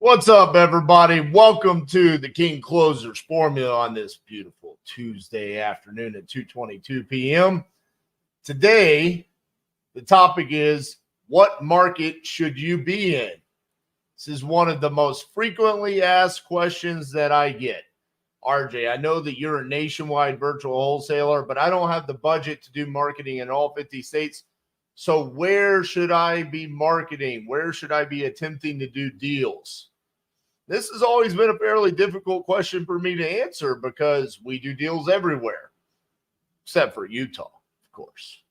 What's up, everybody? Welcome to the King Closers Formula on this beautiful Tuesday afternoon at 2:22 p.m. Today, the topic is, what market should you be in? This is one of the most frequently asked questions that I get. RJ, I know that you're a nationwide virtual wholesaler, but I don't have the budget to do marketing in all 50 states. So where should I be marketing? Where should I be attempting to do deals? This has always been a fairly difficult question for me to answer because we do deals everywhere, except for Utah, of course.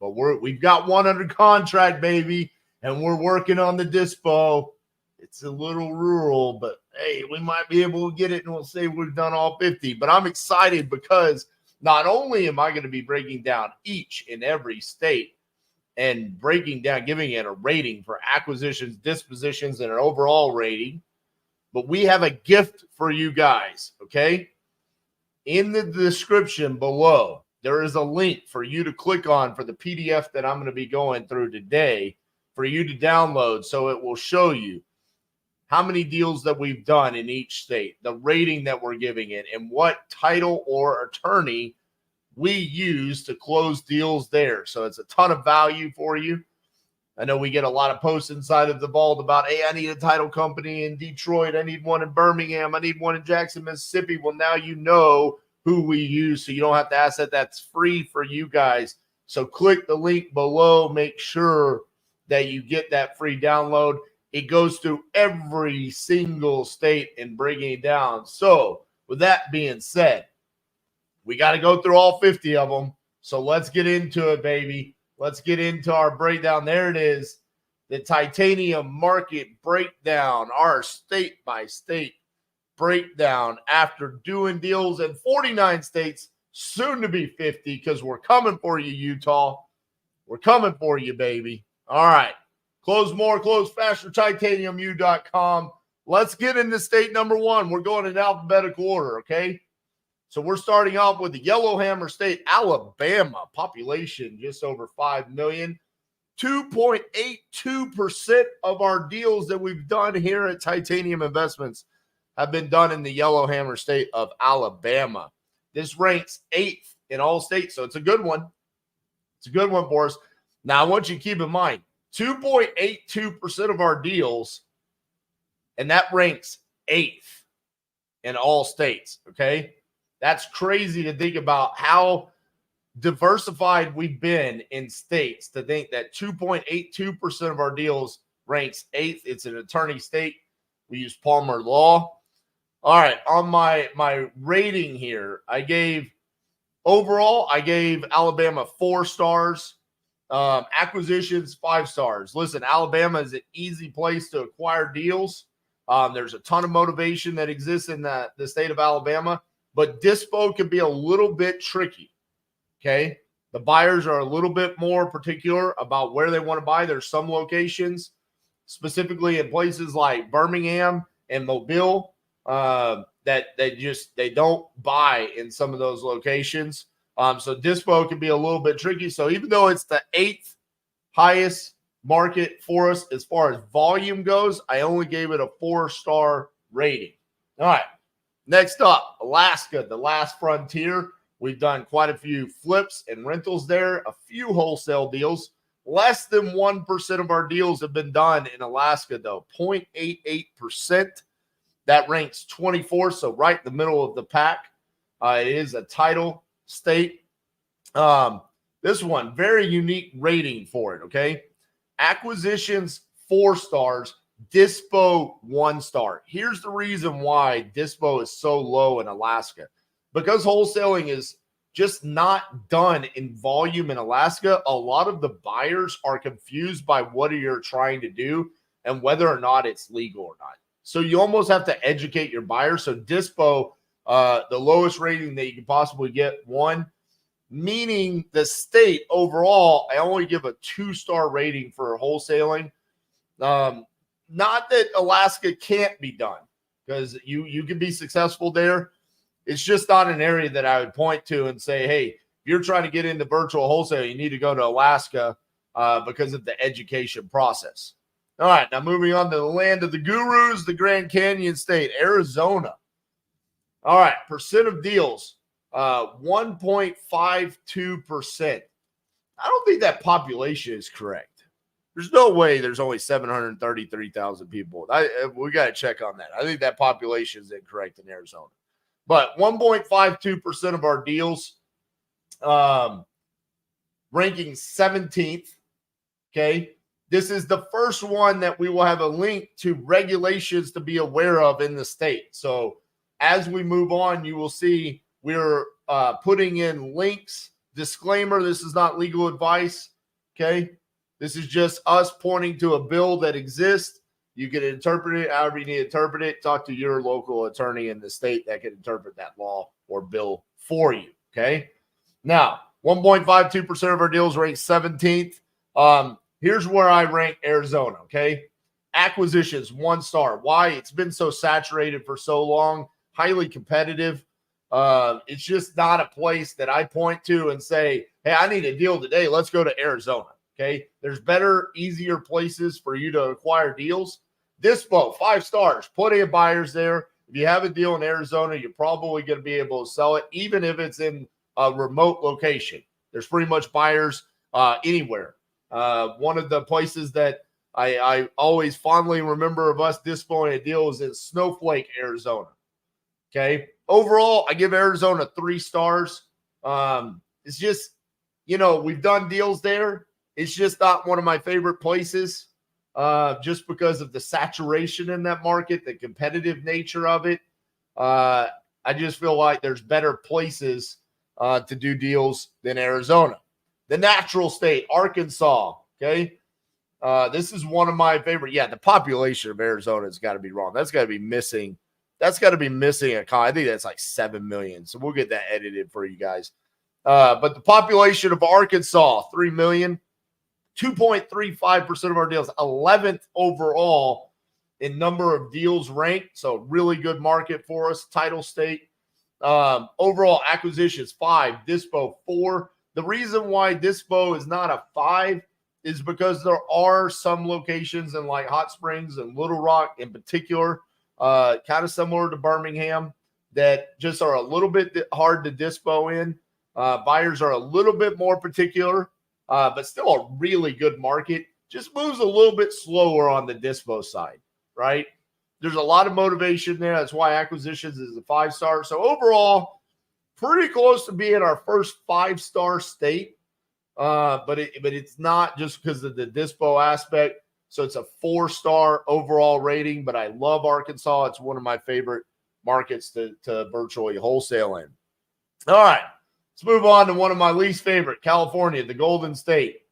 But we've got one under contract, baby, and we're working on the dispo. It's a little rural, but hey, we might be able to get it, and we'll say we've done all 50. But I'm excited because not only am I going to be breaking down each and every state and breaking down, giving it a rating for acquisitions, dispositions, and an overall rating, but we have a gift for you guys, okay? In the description below, there is a link for you to click on for the PDF that I'm going to be going through today for you to download, so it will show you how many deals that we've done in each state, the rating that we're giving it, and what title or attorney we use to close deals there. So it's a ton of value for you. I know we get a lot of posts inside of the vault about, hey, I need a title company in Detroit. I need one in Birmingham. I need one in Jackson, Mississippi. Well, now you know who we use, so you don't have to ask that. That's free for you guys. So click the link below. Make sure that you get that free download. It goes through every single state and breaking it down. So with that being said, we got to go through all 50 of them. So let's get into it, baby. Let's get into our breakdown. There it is, the titanium market breakdown, our state-by-state breakdown after doing deals in 49 states, soon to be 50, because we're coming for you, Utah. We're coming for you, baby. All right. Close more, close faster, titaniumu.com. Let's get into state number one. We're going in alphabetical order, okay? So we're starting off with the Yellowhammer State, Alabama, population just over 5 million. 2.82% of our deals that we've done here at Titanium Investments have been done in the Yellowhammer State of Alabama. This ranks 8th in all states, so it's a good one. It's a good one for us. Now, I want you to keep in mind, 2.82% of our deals, and that ranks 8th in all states, okay? That's crazy to think about how diversified we've been in states to think that 2.82% of our deals ranks 8th. It's an attorney state. We use Palmer law. All right, on my rating here, I gave Alabama 4 stars. Acquisitions, 5 stars. Listen, Alabama is an easy place to acquire deals. There's a ton of motivation that exists in the state of Alabama. But dispo can be a little bit tricky, okay? The buyers are a little bit more particular about where they want to buy. There's some locations, specifically in places like Birmingham and Mobile, that they don't buy in some of those locations. So dispo can be a little bit tricky. So even though it's the 8th highest market for us as far as volume goes, I only gave it a 4-star rating. All right. Next up, Alaska, the last frontier. We've done quite a few flips and rentals there, a few wholesale deals. Less than 1% of our deals have been done in Alaska, though, 0.88%. That ranks 24th, so right in the middle of the pack. It is a title state. This one, very unique rating for it, okay? Acquisitions, 4 stars. Dispo, 1 star. Here's the reason why dispo is so low in Alaska. Because wholesaling is just not done in volume in Alaska, a lot of the buyers are confused by what you're trying to do and whether or not it's legal or not. So you almost have to educate your buyer. So dispo, the lowest rating that you can possibly get, 1, meaning the state overall, I only give a 2-star rating for wholesaling. Not that Alaska can't be done, because you can be successful there. It's just not an area that I would point to and say, hey, if you're trying to get into virtual wholesale, you need to go to Alaska because of the education process. All right, now moving on to the land of the gurus, the Grand Canyon State, Arizona. All right, percent of deals, 1.52%. I don't think that population is correct. There's no way there's only 733,000 people. We got to check on that. I think that population is incorrect in Arizona. But 1.52% of our deals, ranking 17th. Okay. This is the first one that we will have a link to regulations to be aware of in the state. So as we move on, you will see we're putting in links. Disclaimer, this is not legal advice. Okay. This is just us pointing to a bill that exists. You can interpret it however you need to interpret it. Talk to your local attorney in the state that can interpret that law or bill for you. Okay. Now, 1.52% of our deals rank 17th. Here's where I rank Arizona. Okay. Acquisitions, 1 star. Why? It's been so saturated for so long, highly competitive. It's just not a place that I point to and say, hey, I need a deal today. Let's go to Arizona. Okay. There's better, easier places for you to acquire deals. Dispo, 5 stars, plenty of buyers there. If you have a deal in Arizona, you're probably going to be able to sell it, even if it's in a remote location. There's pretty much buyers anywhere. One of the places that I always fondly remember of us dispoing a deal is in Snowflake, Arizona. Okay. Overall, I give Arizona 3 stars. It's just, we've done deals there. It's just not one of my favorite places. Just because of the saturation in that market, the competitive nature of it. I just feel like there's better places to do deals than Arizona. The natural state, Arkansas. Okay. This is one of my favorite. Yeah, the population of Arizona has got to be wrong. That's got to be missing. That's got to be missing a I think that's like 7 million. So we'll get that edited for you guys. But the population of Arkansas, 3 million. 2.35% of our deals, 11th overall in number of deals ranked. So really good market for us. Title state. Overall acquisitions, 5. Dispo, 4. The reason why Dispo is not a 5 is because there are some locations in like Hot Springs and Little Rock in particular, kind of similar to Birmingham, that just are a little bit hard to dispo in. Buyers are a little bit more particular. But still a really good market. Just moves a little bit slower on the dispo side, right? There's a lot of motivation there. That's why acquisitions is a 5-star. So overall, pretty close to being our first 5-star state. But it's not just because of the dispo aspect. So it's a 4-star overall rating. But I love Arkansas. It's one of my favorite markets to virtually wholesale in. All right. Let's move on to one of my least favorite, California, the Golden State.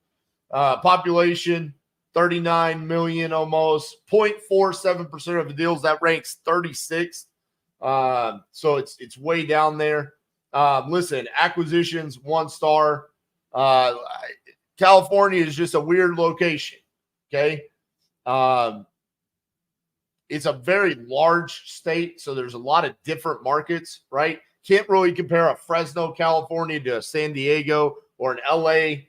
Population, 39 million almost, 0.47% of the deals. That ranks 36th. So it's way down there. Listen, acquisitions, 1 star. California is just a weird location, okay? It's a very large state, so there's a lot of different markets, right? Can't really compare a Fresno, California to a San Diego or an LA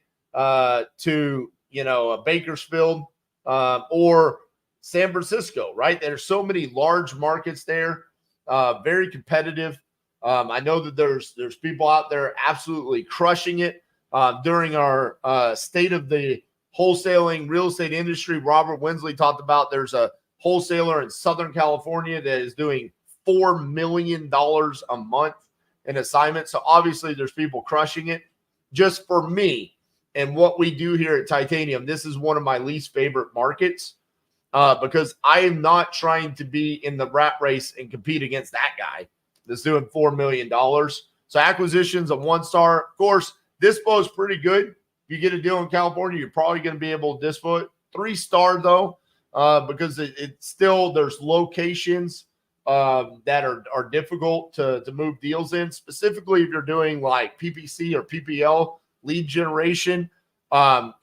to, a Bakersfield or San Francisco, right? There's so many large markets there, very competitive. I know that there's people out there absolutely crushing it. During our state of the wholesaling real estate industry, Robert Winsley talked about there's a wholesaler in Southern California that is doing $4 million a month in assignment. So obviously there's people crushing it. Just for me and what we do here at Titanium, this is one of my least favorite markets because I am not trying to be in the rat race and compete against that guy that's doing $4 million. So acquisitions of 1 star. Of course, dispo is pretty good. If you get a deal in California, you're probably going to be able to dispo it. 3-star though, because it's still, there's locations that are difficult to move deals in, specifically if you're doing like PPC or PPL lead generation.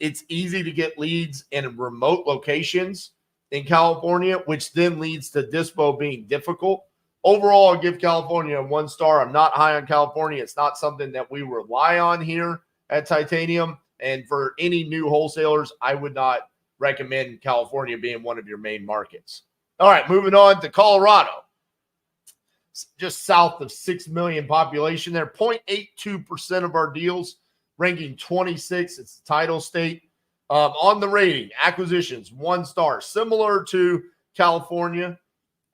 It's easy to get leads in remote locations in California, which then leads to dispo being difficult. Overall, I'll give California a 1 star. I'm not high on California. It's not something that we rely on here at Titanium. And for any new wholesalers, I would not recommend California being one of your main markets. All right, moving on to Colorado. Just south of 6 million population there, 0.82% of our deals, ranking 26. It's the title state. On the rating, acquisitions, 1 star, similar to California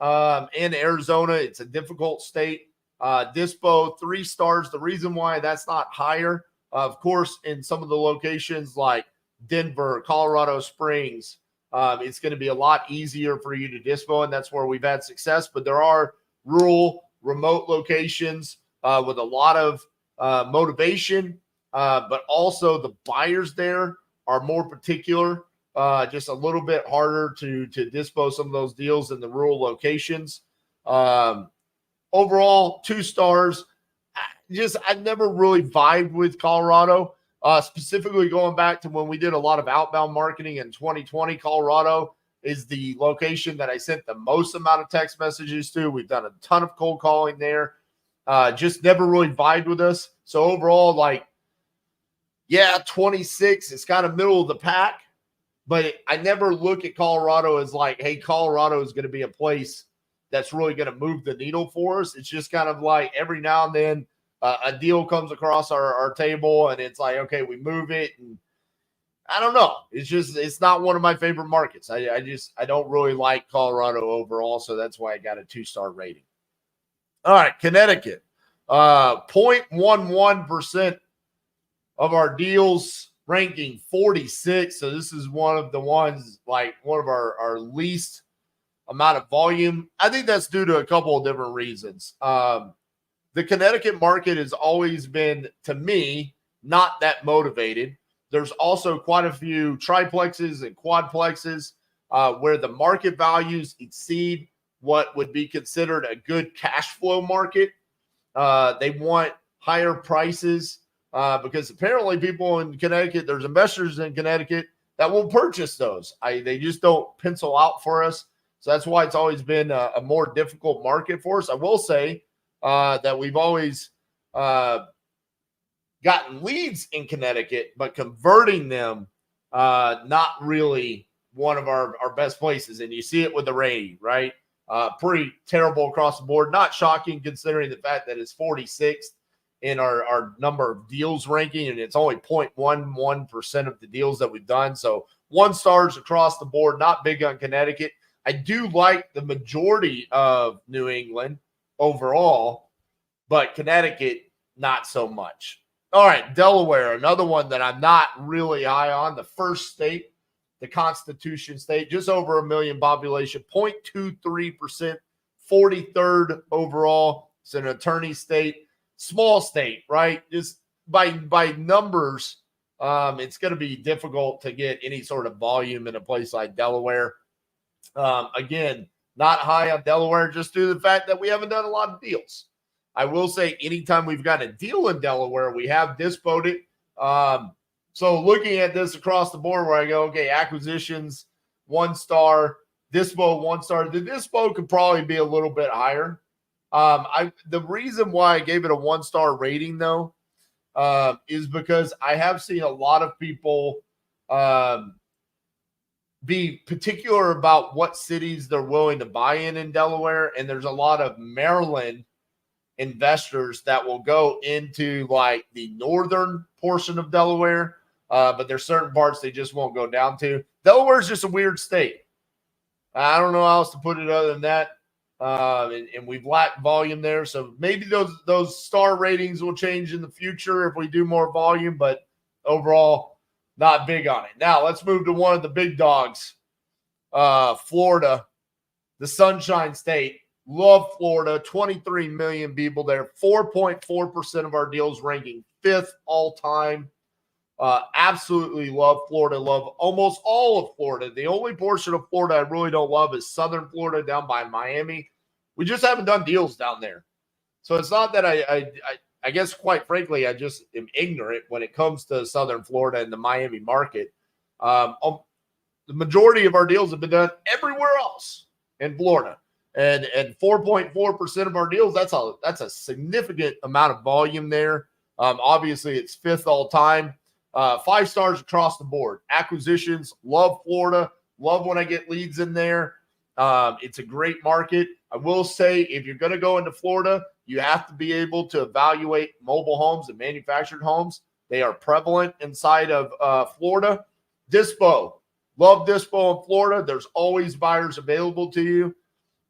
and Arizona. It's a difficult state. Dispo, 3 stars. The reason why that's not higher, of course, in some of the locations like Denver, Colorado Springs, it's going to be a lot easier for you to dispo, and that's where we've had success. But there are rural, remote locations with a lot of motivation, but also the buyers there are more particular, just a little bit harder to dispo some of those deals in the rural locations. Overall, 2 stars. I've never really vibed with Colorado, specifically going back to when we did a lot of outbound marketing in 2020. Colorado is the location that I sent the most amount of text messages to. We've done a ton of cold calling there. Just never really vibed with us. So overall, 26, it's kind of middle of the pack, but I never look at Colorado as like, hey, Colorado is going to be a place that's really going to move the needle for us. It's just kind of like every now and then a deal comes across our table and it's like, okay, we move it. And I don't know. It's not one of my favorite markets. I don't really like Colorado overall. So that's why I got a 2-star rating. All right. Connecticut, 0.11% of our deals, ranking 46. So this is one of the ones, one of our least amount of volume. I think that's due to a couple of different reasons. The Connecticut market has always been, to me, not that motivated. There's also quite a few triplexes and quadplexes where the market values exceed what would be considered a good cash flow market. They want higher prices because apparently people in Connecticut, there's investors in Connecticut that will purchase those. They just don't pencil out for us. So that's why it's always been a more difficult market for us. I will say that we've always gotten leads in Connecticut, but converting them, not really one of our best places. And you see it with the rating, right? Pretty terrible across the board. Not shocking considering the fact that it's 46th in our number of deals ranking, and it's only 0.11% of the deals that we've done. So 1 stars across the board, not big on Connecticut. I do like the majority of New England overall, but Connecticut, not so much. All right, Delaware, another one that I'm not really high on. The first state, the Constitution state, just over 1 million population, 0.23%, 43rd overall. It's an attorney state, small state, right? Just by numbers, it's going to be difficult to get any sort of volume in a place like Delaware. Again, not high on Delaware just due to the fact that we haven't done a lot of deals. I will say anytime we've got a deal in Delaware, we have dispoed it. So looking at this across the board where I go, okay, acquisitions, 1 star, dispo, 1 star. The dispo could probably be a little bit higher. The reason why I gave it a 1-star rating though, is because I have seen a lot of people, be particular about what cities they're willing to buy in Delaware. And there's a lot of Maryland investors that will go into the northern portion of Delaware. But there's certain parts they just won't go down to. Delaware is just a weird state. I don't know how else to put it other than that. And we've lacked volume there. So maybe those star ratings will change in the future if we do more volume, but overall, not big on it. Now let's move to one of the big dogs, Florida, the Sunshine State. Love Florida, 23 million people there, 4.4% of our deals, ranking 5th all time. Absolutely love Florida, love almost all of Florida. The only portion of Florida I really don't love is southern Florida down by Miami. We just haven't done deals down there. So it's not that I guess, quite frankly, I just am ignorant when it comes to southern Florida and the Miami market. The majority of our deals have been done everywhere else in Florida. And 4.4% of our deals, that's a significant amount of volume there. Obviously, it's 5th all time. 5 stars across the board. Acquisitions, love Florida. Love when I get leads in there. It's a great market. I will say, if you're going to go into Florida, you have to be able to evaluate mobile homes and manufactured homes. They are prevalent inside of Florida. Dispo. Love Dispo in Florida. There's always buyers available to you.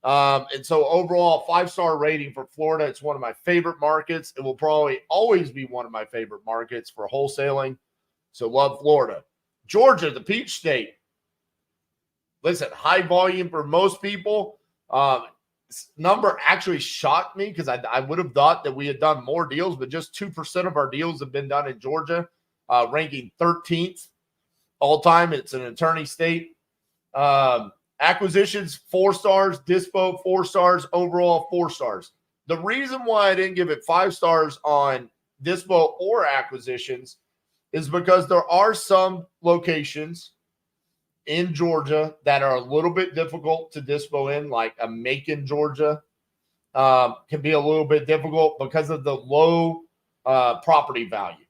And so overall, 5-star rating for Florida. It's one of my favorite markets. It will probably always be one of my favorite markets for wholesaling. So love Florida. Georgia, the Peach State. Listen, high volume for most people. Number actually shocked me because I would have thought that we had done more deals, but just 2% of our deals have been done in Georgia, ranking 13th all time. It's an attorney state. Acquisitions, 4 stars. Dispo, 4 stars. Overall, 4 stars. The reason why I didn't give it 5 stars on Dispo or acquisitions is because there are some locations in Georgia that are a little bit difficult to dispo in, like a Macon, Georgia, can be a little bit difficult because of the low property value.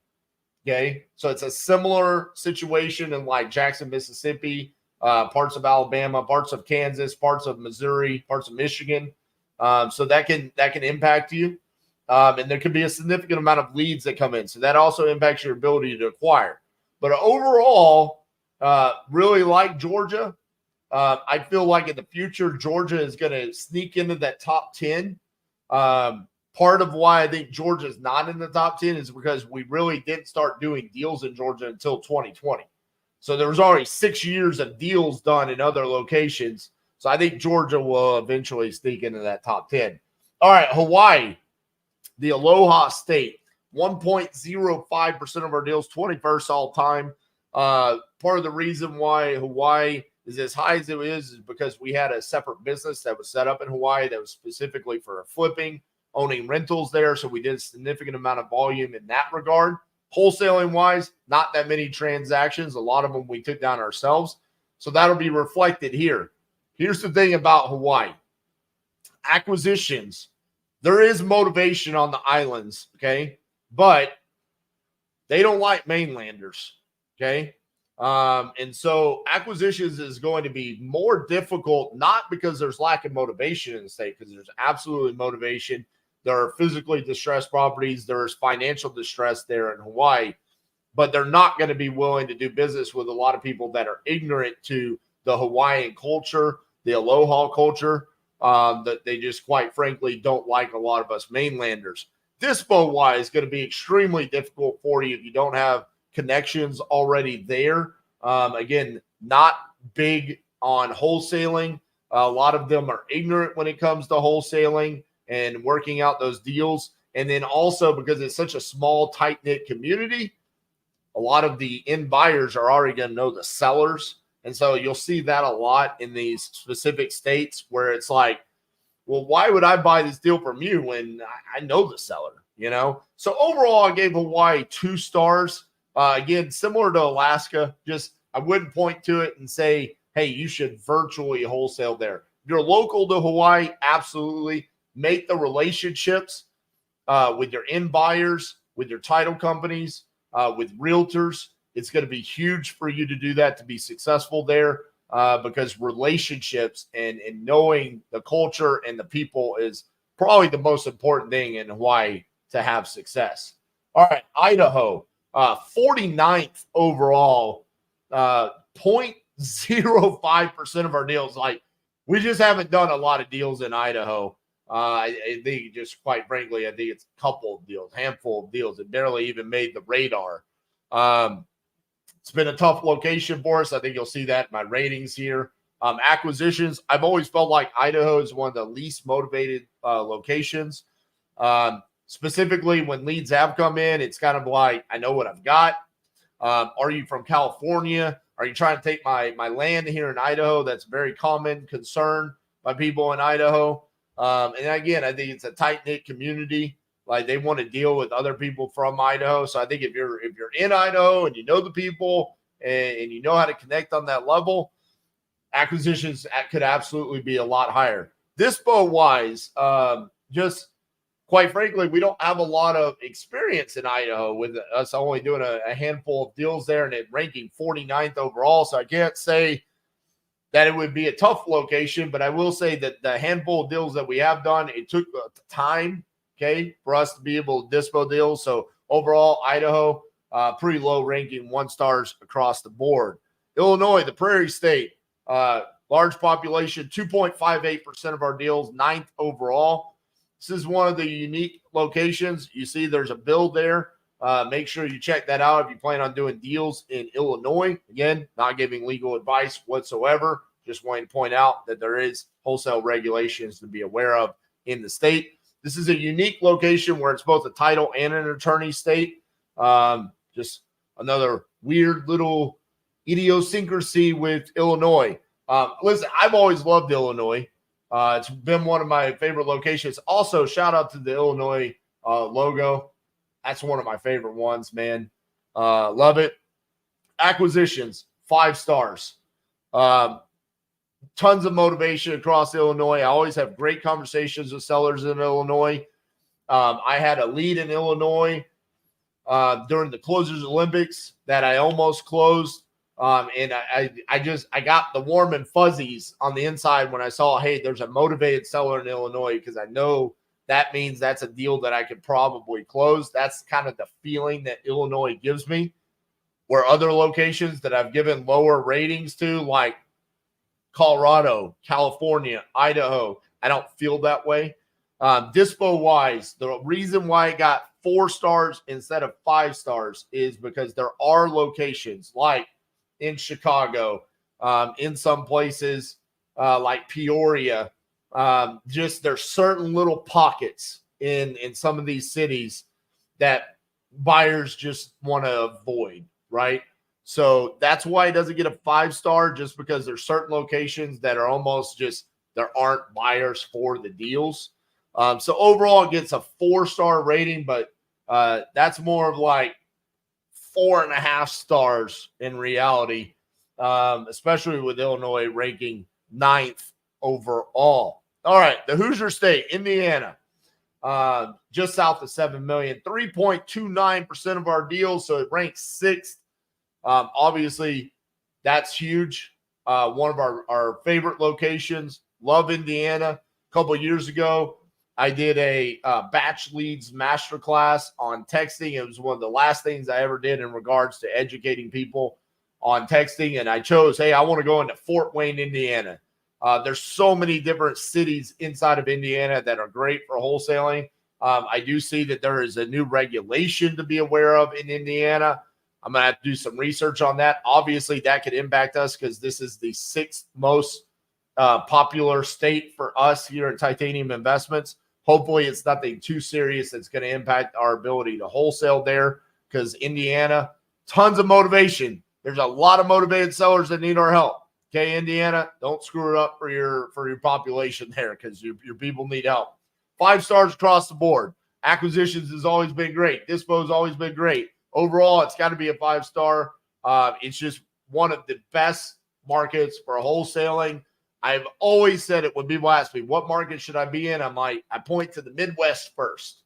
Okay, so it's a similar situation in like Jackson, Mississippi, parts of Alabama, parts of Kansas, parts of Missouri, parts of Michigan. So that can impact you, and there could be a significant amount of leads that come in. So that also impacts your ability to acquire. But overall, really like Georgia. I feel like in the future, Georgia is going to sneak into that top 10. Part of why I think Georgia is not in the top 10 is because we really didn't start doing deals in Georgia until 2020. So there was already 6 years of deals done in other locations. So I think Georgia will eventually sneak into that top 10. All right, Hawaii, the Aloha State, 1.05% of our deals, 21st all time. Part of the reason why Hawaii is as high as it is because we had a separate business that was set up in Hawaii that was specifically for flipping, owning rentals there. So we did a significant amount of volume in that regard. Wholesaling wise, not that many transactions. A lot of them we took down ourselves. So that'll be reflected here. Here's the thing about Hawaii. Acquisitions. There is motivation on the islands, okay? But they don't like mainlanders, okay? And so acquisitions is going to be more difficult, not because there's lack of motivation in the state, because there's absolutely motivation. There are physically distressed properties. There's financial distress there in Hawaii, but they're not going to be willing to do business with a lot of people that are ignorant to the Hawaiian culture, the Aloha culture, that they just quite frankly don't like a lot of us mainlanders. Dispo-wise is going to be extremely difficult for you if you don't have connections already there. Again, not big on wholesaling. A lot of them are ignorant when it comes to wholesaling and working out those deals. And then also because it's such a small, tight-knit community, a lot of the end buyers are already going to know the sellers. And so you'll see that a lot in these specific states where it's like, well, why would I buy this deal from you when I know the seller, you know? So overall, I gave Hawaii 2 stars. Again, similar to Alaska, just I wouldn't point to it and say, hey, you should virtually wholesale there. If you're local to Hawaii, absolutely. Make the relationships with your end buyers, with your title companies, with realtors. It's going to be huge for you to do that to be successful there because relationships and knowing the culture and the people is probably the most important thing in Hawaii to have success. All right, Idaho. 49th overall, 0.05% of our deals. Like, we just haven't done a lot of deals in Idaho. I think just quite frankly, I think it's a couple of deals, handful of deals. It barely even made the radar. It's been a tough location for us. I think you'll see that in my ratings here. Acquisitions, I've always felt like Idaho is one of the least motivated locations. Specifically, when leads have come in, it's kind of like, I know what I've got. Are you from California? Are you trying to take my land here in Idaho? That's a very common concern by people in Idaho. And again, I think it's a tight-knit community. Like, they want to deal with other people from Idaho. So I think if you're in Idaho and you know the people and you know how to connect on that level, acquisitions could absolutely be a lot higher. Dispo-wise, just quite frankly, we don't have a lot of experience in Idaho with us only doing a handful of deals there and it ranking 49th overall. So I can't say that it would be a tough location, but I will say that the handful of deals that we have done, it took time, okay, for us to be able to dispo deals. So overall, Idaho, pretty low ranking, 1 stars across the board. Illinois, the Prairie State, large population, 2.58% of our deals, 9th overall. This is one of the unique locations. You see there's a build there. Make sure you check that out if you plan on doing deals in Illinois. Again, not giving legal advice whatsoever. Just wanting to point out that there is wholesale regulations to be aware of in the state. This is a unique location where it's both a title and an attorney state. Just another weird little idiosyncrasy with Illinois. Listen, I've always loved Illinois. It's been one of my favorite locations. Also, shout out to the Illinois logo. That's one of my favorite ones, man. Love it. Acquisitions, 5 stars. Tons of motivation across Illinois. I always have great conversations with sellers in Illinois. I had a lead in Illinois during the Closers Olympics that I almost closed. And I got the warm and fuzzies on the inside when I saw, hey, there's a motivated seller in Illinois, because I know that means that's a deal that I could probably close. That's kind of the feeling that Illinois gives me, where other locations that I've given lower ratings to, like Colorado, California, Idaho, I don't feel that way. Dispo wise, the reason why I got 4 stars instead of 5 stars is because there are locations like in Chicago, in some places like Peoria. Just there's certain little pockets in some of these cities that buyers just want to avoid, right? So that's why it doesn't get a 5-star, just because there's certain locations that are almost just, there aren't buyers for the deals. So overall it gets a 4-star rating, but that's more of like 4.5 stars in reality, especially with Illinois ranking 9th overall. All right, the Hoosier State, Indiana, just south of 7 million, 3.29% of our deals, so it ranks 6th. Obviously, that's huge. One of our favorite locations. Love Indiana. A couple of years ago, I did a batch leads masterclass on texting. It was one of the last things I ever did in regards to educating people on texting. And I chose, hey, I want to go into Fort Wayne, Indiana. There's so many different cities inside of Indiana that are great for wholesaling. I do see that there is a new regulation to be aware of in Indiana. I'm going to have to do some research on that. Obviously, that could impact us because this is the 6th most popular state for us here at Titanium Investments. Hopefully, it's nothing too serious that's going to impact our ability to wholesale there, because Indiana, tons of motivation. There's a lot of motivated sellers that need our help. Okay, Indiana, don't screw it up for your population there, because your people need help. 5 stars across the board. Acquisitions has always been great. Dispo has always been great. Overall, it's got to be a 5-star. It's just one of the best markets for wholesaling. I've always said it when people ask me, what market should I be in? I'm like, I point to the Midwest first,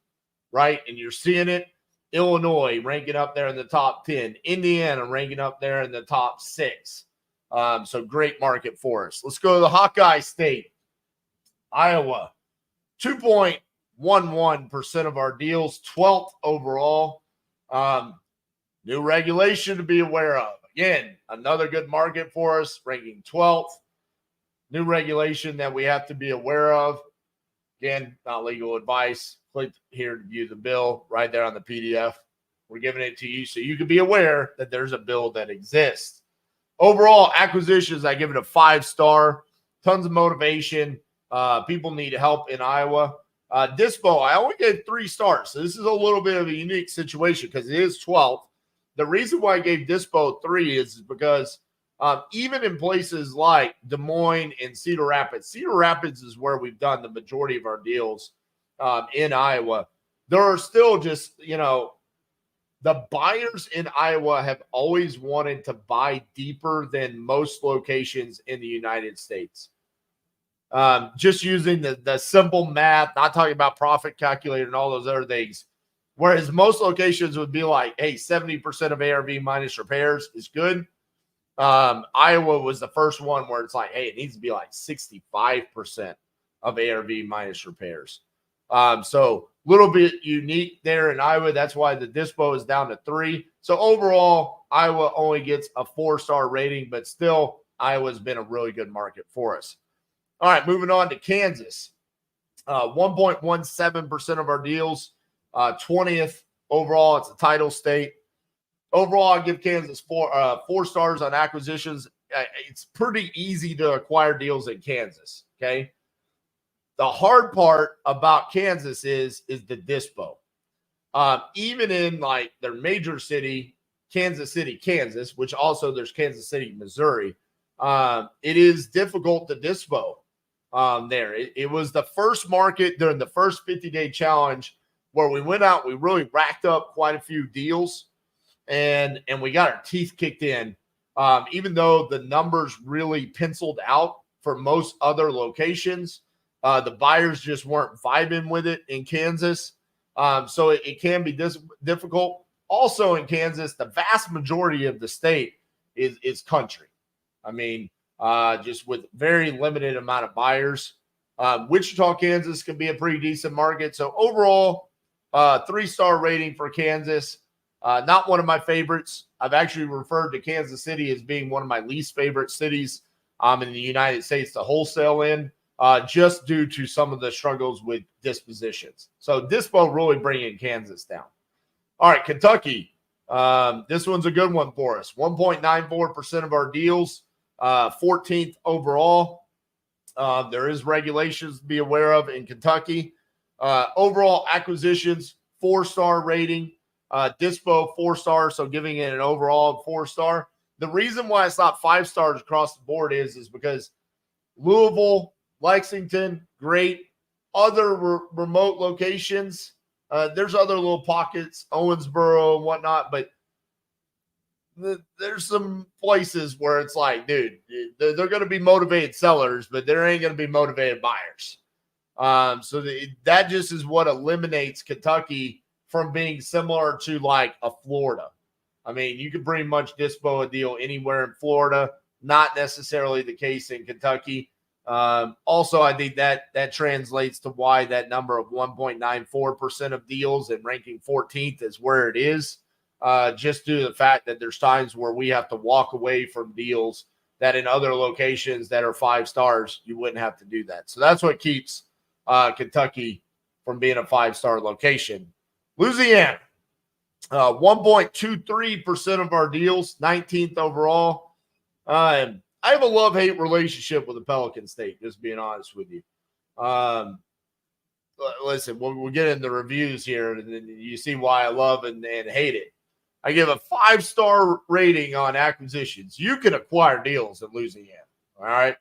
right? And you're seeing it. Illinois ranking up there in the top 10. Indiana ranking up there in the top 6. So great market for us. Let's go to the Hawkeye State. Iowa, 2.11% of our deals, 12th overall. New regulation to be aware of. Again, another good market for us, ranking 12th. New regulation that we have to be aware of. Again, not legal advice. Click here to view the bill right there on the PDF. We're giving it to you so you can be aware that there's a bill that exists. Overall, acquisitions, I give it a 5-star. Tons of motivation. People need help in Iowa. Dispo, I only gave 3 stars. So this is a little bit of a unique situation because it is 12th. The reason why I gave Dispo 3 is because even in places like Des Moines and Cedar Rapids is where we've done the majority of our deals in Iowa. There are still just, the buyers in Iowa have always wanted to buy deeper than most locations in the United States. Just using the simple math, not talking about profit calculator and all those other things. Whereas most locations would be like, hey, 70% of ARV minus repairs is good. Iowa was the first one where it's like, hey, it needs to be like 65% of ARV minus repairs. So a little bit unique there in Iowa. That's why the dispo is down to 3. So overall, Iowa only gets a 4-star rating, but still, Iowa's been a really good market for us. All right, moving on to Kansas. 1.17% of our deals, 20th overall. It's a title state. Overall, I give Kansas 4 stars on acquisitions. It's pretty easy to acquire deals in Kansas, okay? The hard part about Kansas is the dispo. Even in like their major city, Kansas City, Kansas, which also there's Kansas City, Missouri, it is difficult to dispo there. It was the first market during the first 50-day challenge where we went out, we really racked up quite a few deals, and we got our teeth kicked in. Even though the numbers really penciled out for most other locations, the buyers just weren't vibing with it in Kansas. So it can be difficult. Also in Kansas, the vast majority of the state is country. I mean, just with very limited amount of buyers. Wichita, Kansas can be a pretty decent market. So overall, 3-star rating for Kansas. Not one of my favorites. I've actually referred to Kansas City as being one of my least favorite cities in the United States to wholesale in, just due to some of the struggles with dispositions. So dispo really bringing Kansas down. All right, Kentucky. This one's a good one for us. 1.94% of our deals, 14th overall. There is regulations to be aware of in Kentucky. Overall acquisitions, 4-star rating. Dispo 4 stars, so giving it an overall 4-star. The reason why it's not 5 stars across the board is because Louisville, Lexington, great. Other remote locations, there's other little pockets, Owensboro and whatnot, but there's some places where it's like, dude, they're going to be motivated sellers, but there ain't going to be motivated buyers. So that just is what eliminates Kentucky from being similar to like a Florida. I mean, you could pretty much dispo a deal anywhere in Florida, not necessarily the case in Kentucky. Also, I think that translates to why that number of 1.94% of deals and ranking 14th is where it is, just due to the fact that there's times where we have to walk away from deals that in other locations that are 5 stars, you wouldn't have to do that. So that's what keeps Kentucky from being a 5-star location. Louisiana, 1.23% of our deals, 19th overall. I have a love-hate relationship with the Pelican State, just being honest with you. Listen, we'll get into reviews here, and then you see why I love and hate it. I give a 5-star rating on acquisitions. You can acquire deals in Louisiana, all right?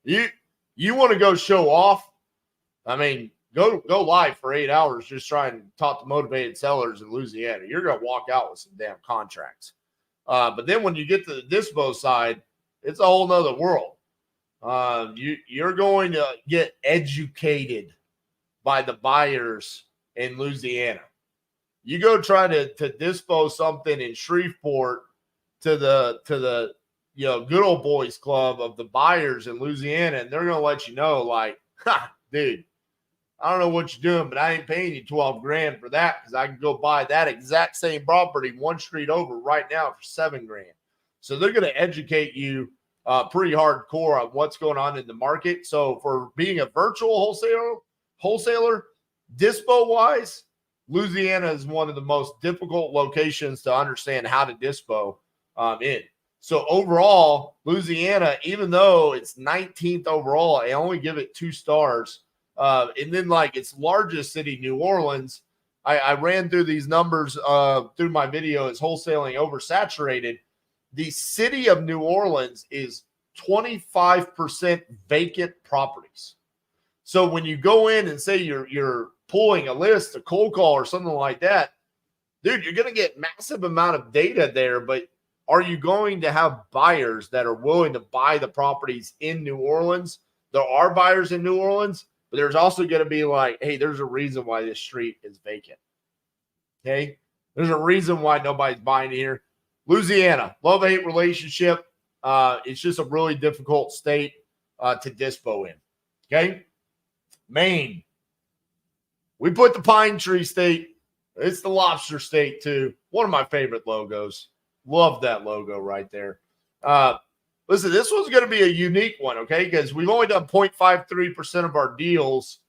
You want to go show off? I mean, go live for 8 hours just trying to talk to motivated sellers in Louisiana. You're going to walk out with some damn contracts. But then when you get to the dispo side, it's a whole nother world. You're going to get educated by the buyers in Louisiana. You go try to dispo something in Shreveport to the good old boys club of the buyers in Louisiana, and they're going to let you know, like, dude, I don't know what you're doing, but I ain't paying you $12,000 for that because I can go buy that exact same property 1 street over right now for $7,000. So they're going to educate you pretty hardcore on what's going on in the market. So for being a virtual wholesaler, dispo-wise, Louisiana is one of the most difficult locations to understand how to dispo in. So overall, Louisiana, even though it's 19th overall, I only give it 2 stars. And then like its largest city, New Orleans, I ran through these numbers through my video as wholesaling oversaturated. The city of New Orleans is 25% vacant properties. So when you go in and say you're pulling a list, a cold call or something like that, dude, you're going to get massive amount of data there, but are you going to have buyers that are willing to buy the properties in New Orleans? there are buyers in New Orleans, but there's also going to be like, hey, there's a reason why this street is vacant. Okay. There's a reason why nobody's buying here. Louisiana, love-hate relationship. It's just a really difficult state to dispo in. Okay. Maine. We put the pine tree state. It's the lobster state too. One of my favorite logos. Love that logo right there. Listen, this one's going to be a unique one, okay? Because we've only done 0.53% of our deals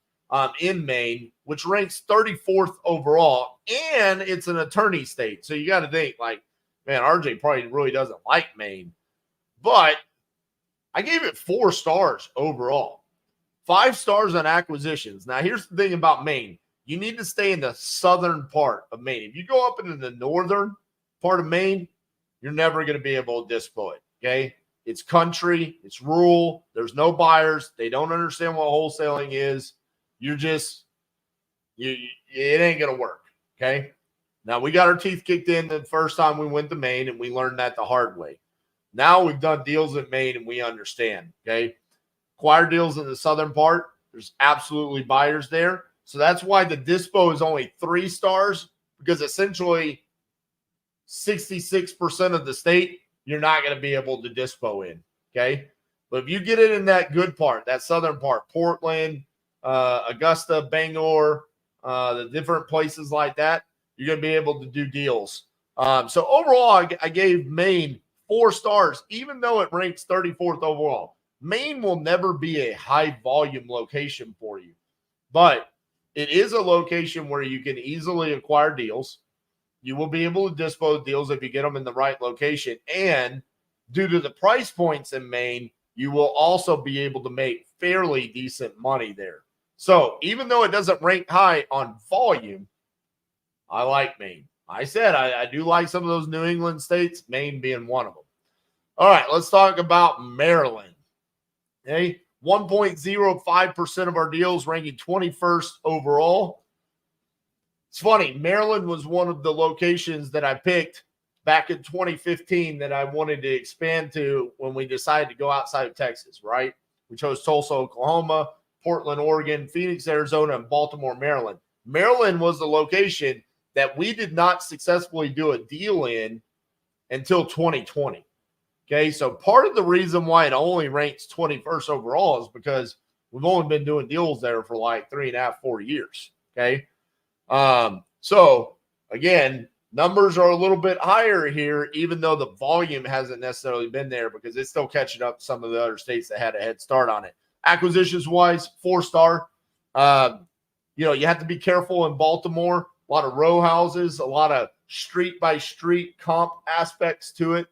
in Maine, which ranks 34th overall, and it's an attorney state. So you got to think, like, man, RJ probably really doesn't like Maine. But I gave it 4 stars overall. 5 stars on acquisitions. Now, here's the thing about Maine. You need to stay in the southern part of Maine. If you go up into the northern part of Maine, you're never going to be able to dispo it, okay? It's country. It's rural. There's no buyers. They don't understand what wholesaling is. You're just, it ain't going to work, okay? Now, we got our teeth kicked in the first time we went to Maine, and we learned that the hard way. Now we've done deals in Maine, and we understand, okay? Acquired deals in the southern part, there's absolutely buyers there. So that's why the dispo is only 3 stars, because essentially 66% of the state, you're not going to be able to dispo in, okay? But if you get it in that good part, that southern part, Portland, Augusta, Bangor, the different places like that, you're going to be able to do deals. So overall, I gave Maine 4 stars, even though it ranks 34th overall. Maine will never be a high volume location for you, but it is a location where you can easily acquire deals. You will be able to dispose deals if you get them in the right location. And due to the price points in Maine, you will also be able to make fairly decent money there. So even though it doesn't rank high on volume, I like Maine. I said I do like some of those New England states, Maine being one of them. All right, let's talk about Maryland. Okay, 1.05% of our deals, ranking 21st overall. It's funny, Maryland was one of the locations that I picked back in 2015 that I wanted to expand to when we decided to go outside of Texas, right? We chose Tulsa, Oklahoma, Portland, Oregon, Phoenix, Arizona, and Baltimore, Maryland. Maryland was the location that we did not successfully do a deal in until 2020. Okay, so part of the reason why it only ranks 21st overall is because we've only been doing deals there for like 3.5, 4 years. Okay. So again, numbers are a little bit higher here, even though the volume hasn't necessarily been there because it's still catching up to some of the other states that had a head start on it. Acquisitions wise, 4-star. You have to be careful in Baltimore. A lot of row houses, a lot of street by street comp aspects to it.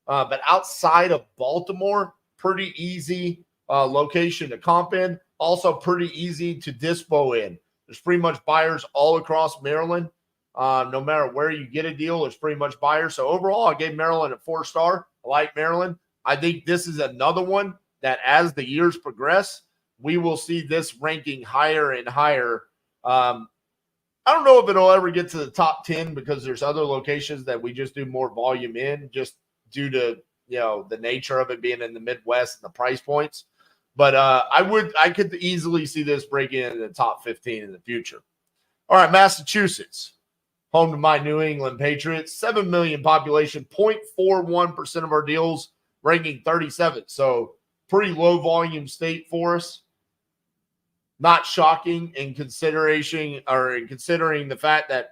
But outside of Baltimore, pretty easy location to comp in. Also pretty easy to dispo in. There's pretty much buyers all across Maryland. No matter where you get a deal, there's pretty much buyers. So overall, I gave Maryland a 4-star. I like Maryland. I think this is another one that as the years progress, we will see this ranking higher and higher. I don't know if it'll ever get to the top 10 because there's other locations that we just do more volume in just due to, the nature of it being in the Midwest and the price points. But I could easily see this breaking into the top 15 in the future. All right, Massachusetts, home to my New England Patriots, 7 million population, 0.41% of our deals, ranking 37th. So pretty low volume state for us. Not shocking in considering the fact that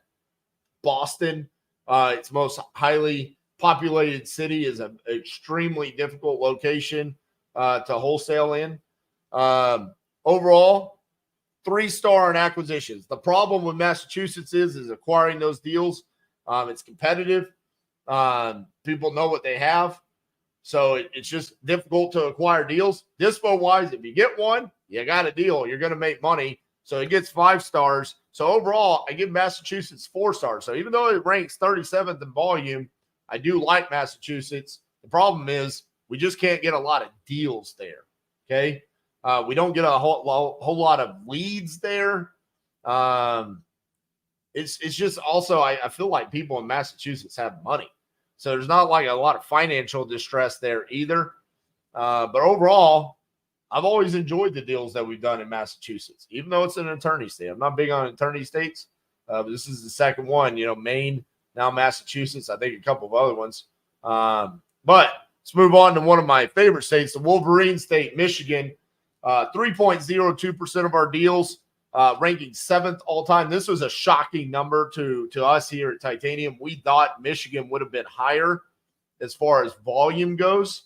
Boston, its most highly populated city, is an extremely difficult location to wholesale in. Overall, 3-star in acquisitions. The problem with Massachusetts is acquiring those deals. It's competitive. People know what they have. So it's just difficult to acquire deals. Dispo-wise, if you get one, you got a deal. You're going to make money. So it gets 5 stars. So overall, I give Massachusetts 4 stars. So even though it ranks 37th in volume, I do like Massachusetts. The problem is we just can't get a lot of deals there. Okay. We don't get a whole lot of leads there. It's just also, I feel like people in Massachusetts have money. So there's not like a lot of financial distress there either. But overall, I've always enjoyed the deals that we've done in Massachusetts, even though it's an attorney state. I'm not big on attorney states. But this is the second one, Maine, now Massachusetts, I think a couple of other ones. But let's move on to one of my favorite states, the Wolverine state, Michigan. 3.02% of our deals, ranking 7th all time. This was a shocking number to us here at Titanium. We thought Michigan would have been higher as far as volume goes,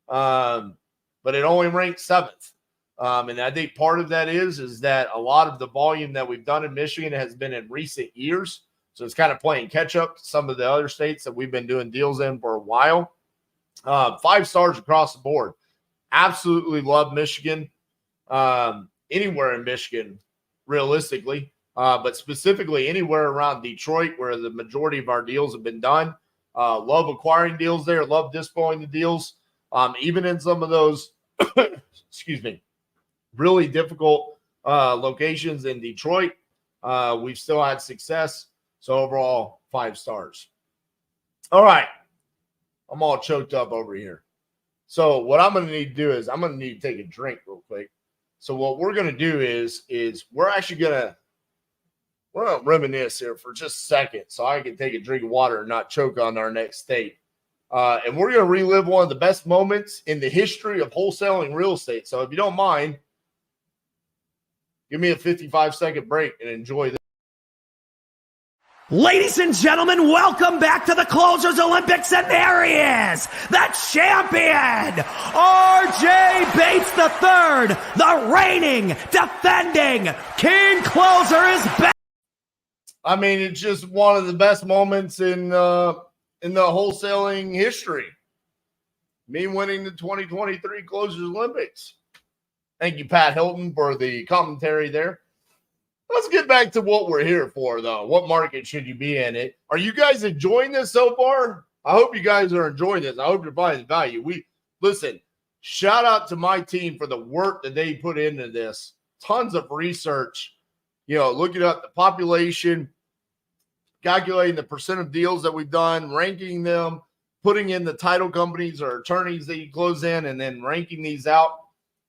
but it only ranked 7th. And I think part of that is that a lot of the volume that we've done in Michigan has been in recent years. So it's kind of playing catch up to some of the other states that we've been doing deals in for a while. 5 stars across the board. Absolutely love Michigan. Anywhere in Michigan, realistically, but specifically anywhere around Detroit where the majority of our deals have been done. Love acquiring deals there. Love dispoing the deals. Even in some of those, excuse me, really difficult locations in Detroit, we've still had success. So overall, 5 stars. All right. I'm all choked up over here. So what I'm going to need to do is I'm going to need to take a drink real quick. So what we're going to do is we're actually going to reminisce here for just a second so I can take a drink of water and not choke on our next state. And we're going to relive one of the best moments in the history of wholesaling real estate. So if you don't mind, give me a 55-second break and enjoy this. Ladies and gentlemen, welcome back to the Closers Olympics, and there he is, the champion, RJ Bates III, the reigning, defending King Closer is back. I mean, it's just one of the best moments in the wholesaling history. Me winning the 2023 Closers Olympics. Thank you, Pat Hilton, for the commentary there. Let's get back to what we're here for, though. What market should you be in? Are you guys enjoying this so far? I hope you guys are enjoying this. I hope you're finding value. Listen, shout out to my team for the work that they put into this. Tons of research, looking at the population, calculating the percent of deals that we've done, ranking them, putting in the title companies or attorneys that you close in, and then ranking these out.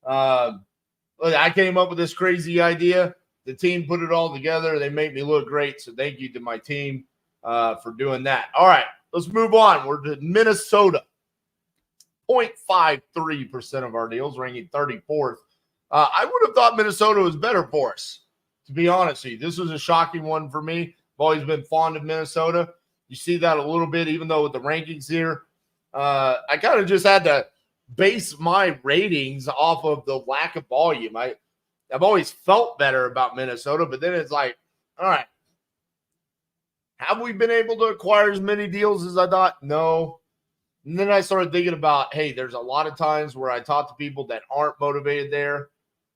I came up with this crazy idea. The team put it all together. They made me look great. So thank you to my team for doing that. All right, let's move on. We're to Minnesota. 0.53% of our deals, ranking 34th. I would have thought Minnesota was better for us, to be honest with you. This was a shocking one for me. I've always been fond of Minnesota. You see that a little bit, even though with the rankings here, I kind of just had to base my ratings off of the lack of volume. I've always felt better about Minnesota, but then it's like, all right, have we been able to acquire as many deals as I thought? No. And then I started thinking about, hey, there's a lot of times where I talk to people that aren't motivated there.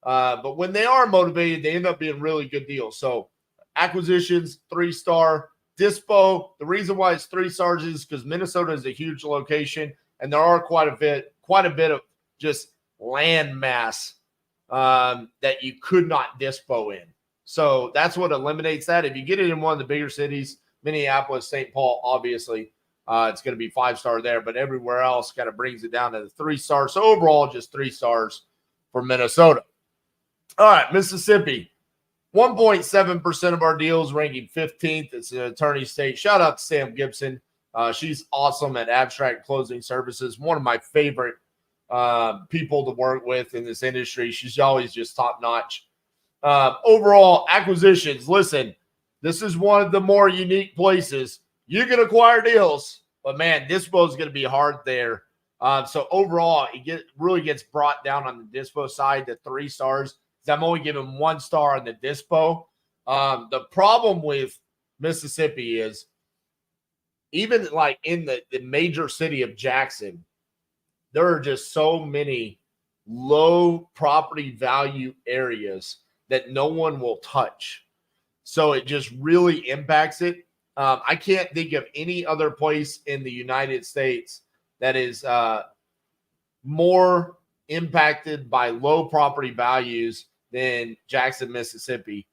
But when they are motivated, they end up being really good deals. So acquisitions, 3-star. Dispo, the reason why it's 3 stars is because Minnesota is a huge location, and there are quite a bit of just land mass that you could not dispo in. So that's what eliminates that. If you get it in one of the bigger cities, Minneapolis, St. Paul, obviously, it's going to be 5-star there, but everywhere else kind of brings it down to the 3 stars. So overall, just 3 stars for Minnesota. All right, Mississippi. 1.7% of our deals, ranking 15th. It's an attorney state. Shout out to Sam Gibson. She's awesome at abstract closing services. One of my favorite people to work with in this industry. She's always just top notch. Overall acquisitions. Listen, this is one of the more unique places you can acquire deals, but man, dispo is going to be hard there. So overall, really gets brought down on the dispo side to 3 stars. I'm only giving 1 star on the dispo. The problem with Mississippi is even like in the major city of Jackson, there are just so many low property value areas that no one will touch. So it just really impacts it. I can't think of any other place in the United States that is more impacted by low property values than Jackson, Mississippi.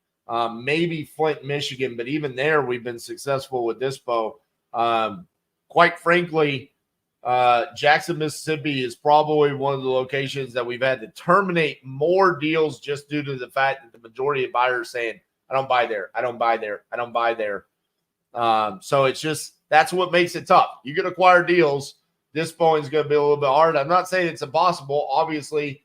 Maybe Flint, Michigan, but even there we've been successful with dispo. Quite frankly, Jackson, Mississippi is probably one of the locations that we've had to terminate more deals just due to the fact that the majority of buyers saying, I don't buy there, I don't buy there, I don't buy there. So it's just, that's what makes it tough. You can acquire deals. This Boeing's going to be a little bit hard. I'm not saying it's impossible. Obviously,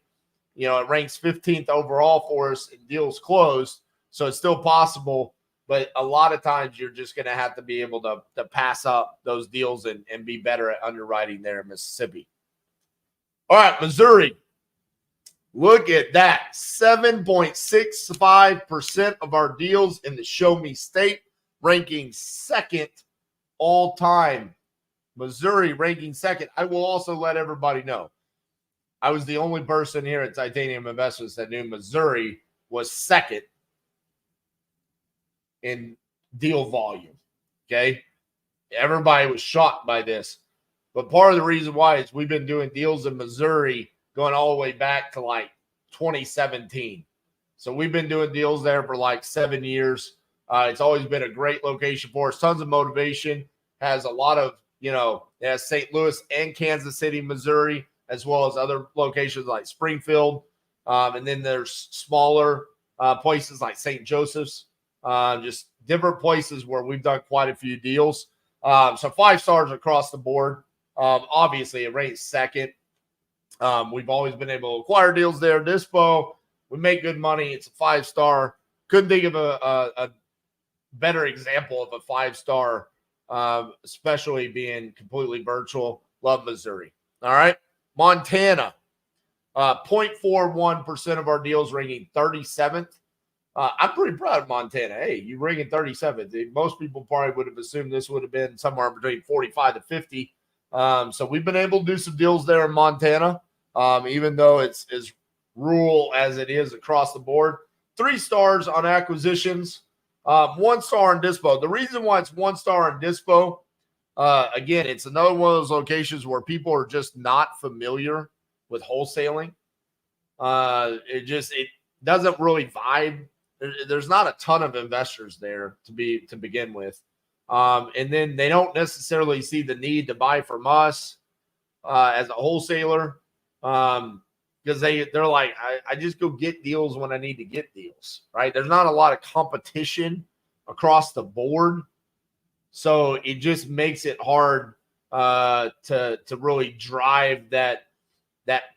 it ranks 15th overall for us in deals closed. So it's still possible. But a lot of times you're just going to have to be able to pass up those deals and be better at underwriting there in Mississippi. All right, Missouri. Look at that. 7.65% of our deals in the Show Me State, ranking second all time. Missouri ranking second. I will also let everybody know, I was the only person here at Titanium Investments that knew Missouri was second in deal volume. Okay. Everybody was shocked by this. But part of the reason why is we've been doing deals in Missouri going all the way back to like 2017. So we've been doing deals there for like 7 years. It's always been a great location for us. Tons of motivation. Has a lot of, it has St. Louis and Kansas City, Missouri, as well as other locations like Springfield. And then there's smaller places like St. Joseph's. Just different places where we've done quite a few deals. So 5 stars across the board. Obviously, it ranks second. We've always been able to acquire deals there. Dispo, we make good money. It's a 5-star. Couldn't think of a better example of a 5-star, especially being completely virtual. Love Missouri. All right. Montana, 0.41% of our deals ranking 37th. I'm pretty proud of Montana. Hey, you ring in 37th. Most people probably would have assumed this would have been somewhere between 45 to 50. So we've been able to do some deals there in Montana, even though it's as rural as it is across the board. 3 stars on acquisitions, 1 star in dispo. The reason why it's 1 star in dispo, again, it's another one of those locations where people are just not familiar with wholesaling. It doesn't really vibe. There's not a ton of investors there to begin with. And then they don't necessarily see the need to buy from us as a wholesaler because they're like, I just go get deals when I need to get deals, right? There's not a lot of competition across the board. So it just makes it hard to really drive that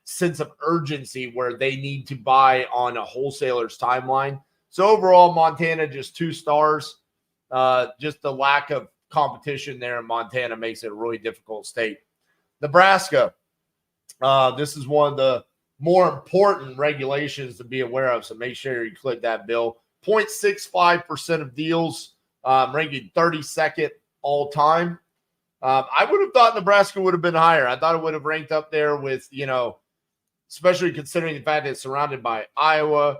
sense of urgency where they need to buy on a wholesaler's timeline. So overall, Montana, just 2 stars. Just the lack of competition there in Montana makes it a really difficult state. Nebraska, this is one of the more important regulations to be aware of, so make sure you click that bill. 0.65% of deals, ranking 32nd all time. I would have thought Nebraska would have been higher. I thought it would have ranked up there with, especially considering the fact that it's surrounded by Iowa,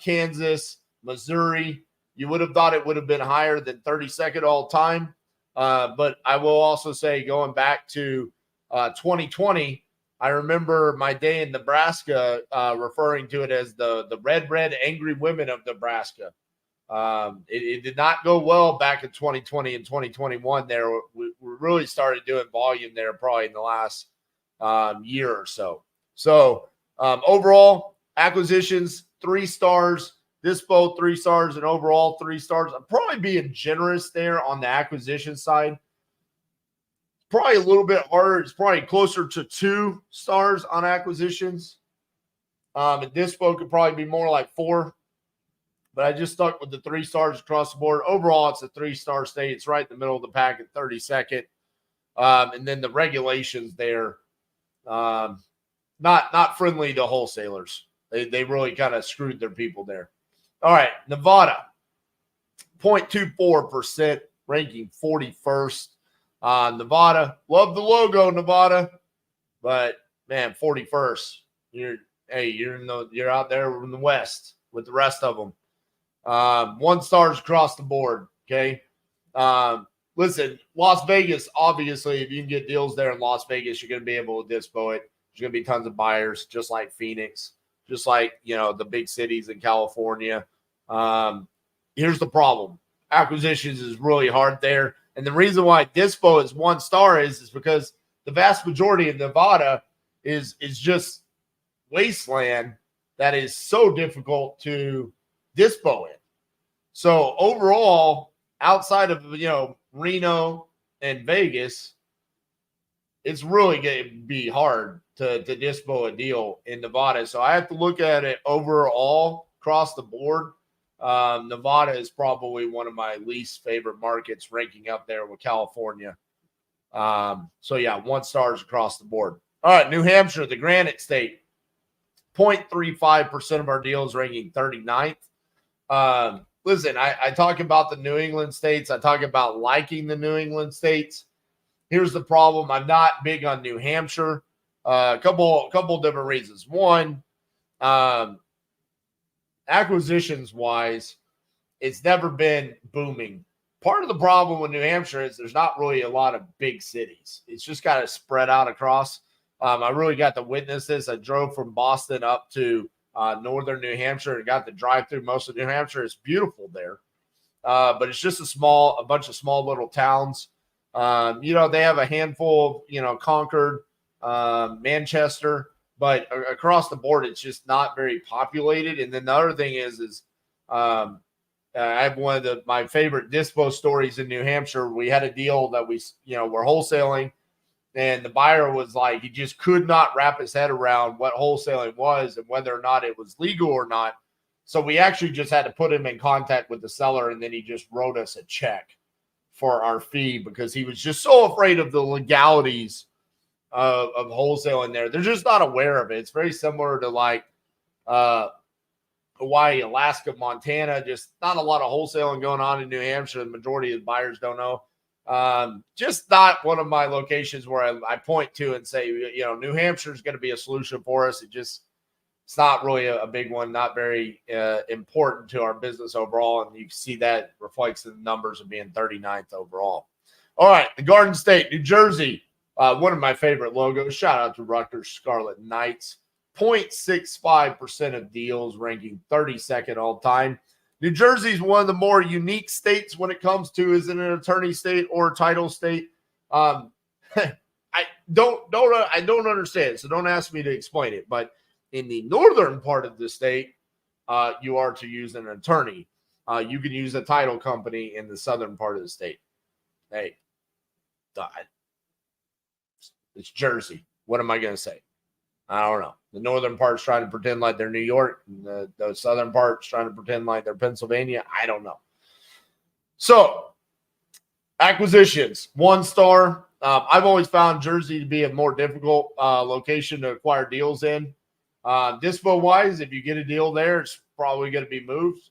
Kansas, Missouri. You would have thought it would have been higher than 32nd all time. But I will also say, going back to 2020, I remember my day in Nebraska referring to it as the red angry women of Nebraska. It did not go well back in 2020 and 2021 there. We really started doing volume there probably in the last year or so. So overall, acquisitions, 3 stars. Dispo, 3 stars, and overall 3 stars. I'm probably being generous there on the acquisition side. Probably a little bit harder. It's probably closer to 2 stars on acquisitions. And Dispo could probably be more like 4. But I just stuck with the 3 stars across the board. Overall, it's a 3-star state. It's right in the middle of the pack at 32nd. And then the regulations there, not friendly to wholesalers. They really kind of screwed their people there. All right, Nevada, 0.24%, ranking 41st. Nevada, love the logo, Nevada, but man, 41st. You're out there in the West with the rest of them. 1 stars across the board. Okay. Listen, Las Vegas, obviously, if you can get deals there in Las Vegas, you're going to be able to dispo it. There's going to be tons of buyers, just like Phoenix. Just like, the big cities in California. Here's the problem. Acquisitions is really hard there. And the reason why Dispo is 1 star is because the vast majority of Nevada is just wasteland that is so difficult to dispo in. So overall, outside of Reno and Vegas, it's really going to be hard to dispo a deal in Nevada. So I have to look at it overall across the board. Nevada is probably one of my least favorite markets, ranking up there with California. So yeah, 1 stars across the board. All right, New Hampshire, the Granite State, 0.35% of our deals, ranking 39th. Listen, I talk about the New England states. I talk about liking the New England states. Here's the problem. I'm not big on New Hampshire. A couple different reasons. One, acquisitions wise, it's never been booming. Part of the problem with New Hampshire is there's not really a lot of big cities. It's just got to spread out across. I really got to witness this. I drove from Boston up to northern New Hampshire and got to drive through most of New Hampshire. It's beautiful there. But it's just a bunch of small little towns. They have a handful of, Concord, Manchester, but across the board, it's just not very populated. And then the other thing is I have one of my favorite dispo stories in New Hampshire. We had a deal that we're wholesaling, and the buyer was like, he just could not wrap his head around what wholesaling was and whether or not it was legal or not. So we actually just had to put him in contact with the seller, and then he just wrote us a check for our fee because he was just so afraid of the legalities of wholesaling there. They're just not aware of it. It's very similar to like Hawaii, Alaska, Montana. Just not a lot of wholesaling going on in New Hampshire. The majority of the buyers don't know. Just not one of my locations where I point to and say, New Hampshire is going to be a solution for us. It's not really a big one, not very important to our business overall. And you can see that reflects in the numbers of being 39th overall. All right, the Garden State, New Jersey, one of my favorite logos. Shout out to Rutgers Scarlet Knights. 0.65% of deals, ranking 32nd all time. New Jersey is one of the more unique states when it comes to is it an attorney state or a title state. I don't understand, so don't ask me to explain it. But in the northern part of the state, you are to use an attorney. You can use a title company in the southern part of the state. Hey, it's Jersey. What am I going to say? I don't know. The northern part's trying to pretend like they're New York, and the southern part's trying to pretend like they're Pennsylvania. I don't know. So, acquisitions, 1 star. I've always found Jersey to be a more difficult location to acquire deals in. Dispo-wise, if you get a deal there, it's probably going to be moved.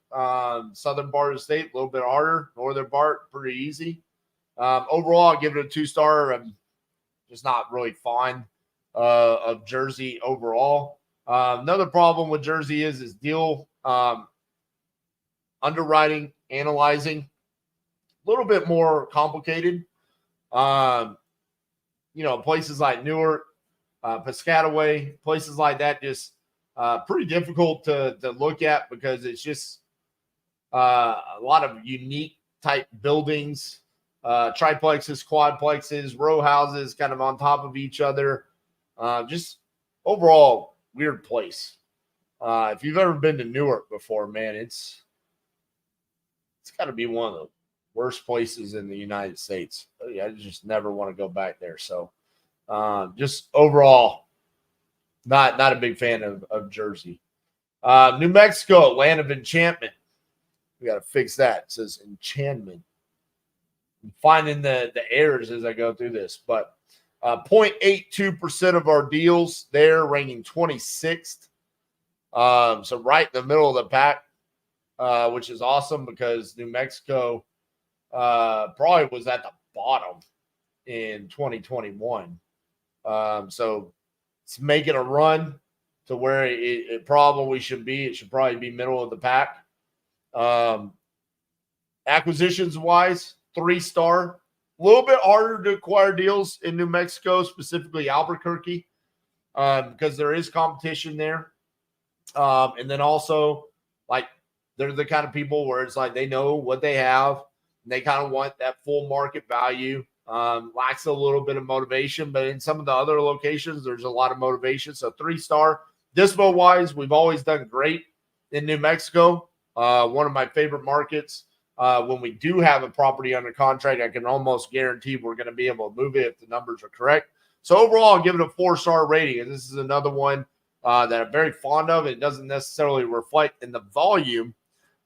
Southern part of the state, a little bit harder. Northern part, pretty easy. Overall, I'll give it a 2-star. I'm just not really fond of Jersey overall. Another problem with Jersey is deal underwriting, analyzing, a little bit more complicated. Places like Newark, Piscataway, places like that, just pretty difficult to look at because it's just a lot of unique type buildings, triplexes, quadplexes, row houses kind of on top of each other. Just overall weird place. If you've ever been to Newark before, man, it's got to be one of the worst places in the United States. I just never want to go back there. So just overall, not a big fan of Jersey. New Mexico, land of enchantment. We got to fix that. It says enchantment. I'm finding the errors as I go through this, but 0.82% of our deals there, ranking 26th. So right in the middle of the pack, which is awesome because New Mexico probably was at the bottom in 2021. So it's making a run to where it probably should be. It should probably be middle of the pack. Acquisitions wise, 3-star. A little bit harder to acquire deals in New Mexico, specifically Albuquerque, because there is competition there. And then also, like, they're the kind of people where it's like they know what they have, and they kind of want that full market value. Lacks a little bit of motivation, but in some of the other locations, there's a lot of motivation. So 3-star. Dispo-wise, we've always done great in New Mexico. One of my favorite markets. When we do have a property under contract, I can almost guarantee we're going to be able to move it if the numbers are correct. So overall, I'll give it a 4-star rating. And this is another one that I'm very fond of. It doesn't necessarily reflect in the volume,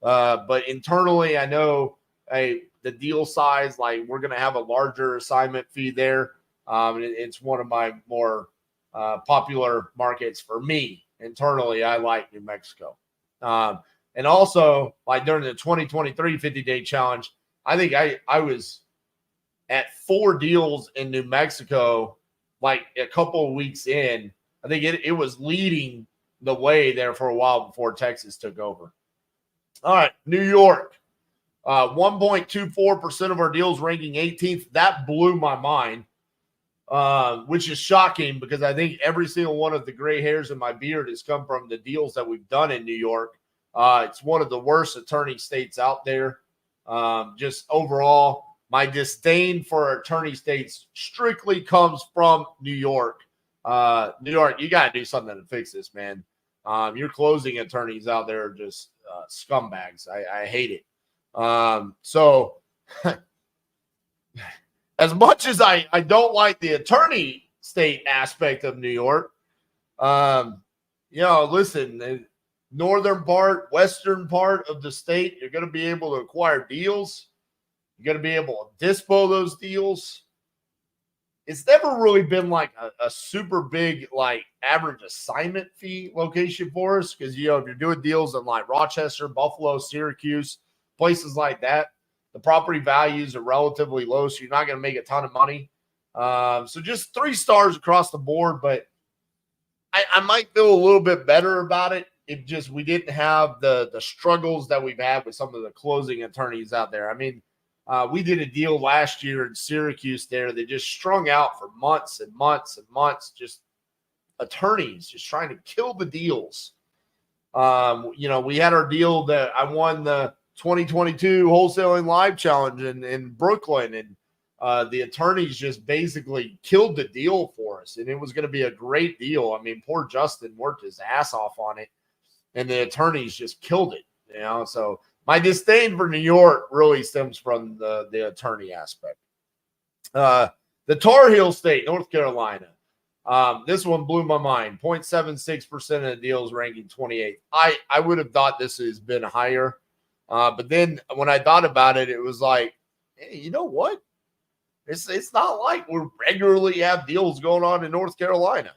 but internally, I know the deal size, like we're going to have a larger assignment fee there. It's one of my more popular markets for me. Internally, I like New Mexico. And also, like during the 2023 50-day challenge, I think I was at 4 deals in New Mexico, like a couple of weeks in. I think it was leading the way there for a while before Texas took over. All right, New York. 1.24% of our deals ranking 18th. That blew my mind, which is shocking because I think every single one of the gray hairs in my beard has come from the deals that we've done in New York. It's one of the worst attorney states out there. Just overall, my disdain for attorney states strictly comes from New York. New York, you got to do something to fix this, man. Your closing attorneys out there are just scumbags. I hate it. So as much as I don't like the attorney state aspect of New York, listen, the northern part, western part of the state, you're going to be able to acquire deals. You're going to be able to dispo those deals. It's never really been like a super big, like average assignment fee location for us. Cause if you're doing deals in like Rochester, Buffalo, Syracuse, places like that, the property values are relatively low. So you're not going to make a ton of money. So just 3 stars across the board, but I might feel a little bit better about it if just we didn't have the struggles that we've had with some of the closing attorneys out there. I mean, we did a deal last year in Syracuse there that just strung out for months and months and months, just attorneys just trying to kill the deals. We had our deal that I won the 2022 Wholesaling Live Challenge in Brooklyn, and the attorneys just basically killed the deal for us, and it was going to be a great deal. I mean, poor Justin worked his ass off on it, and the attorneys just killed it, so my disdain for New York really stems from the attorney aspect. The Tar Heel State, North Carolina. This one blew my mind. 0.76% of the deals ranking 28th. I would have thought this has been higher. But then when I thought about it, it was like, hey, you know what? It's not like we regularly have deals going on in North Carolina.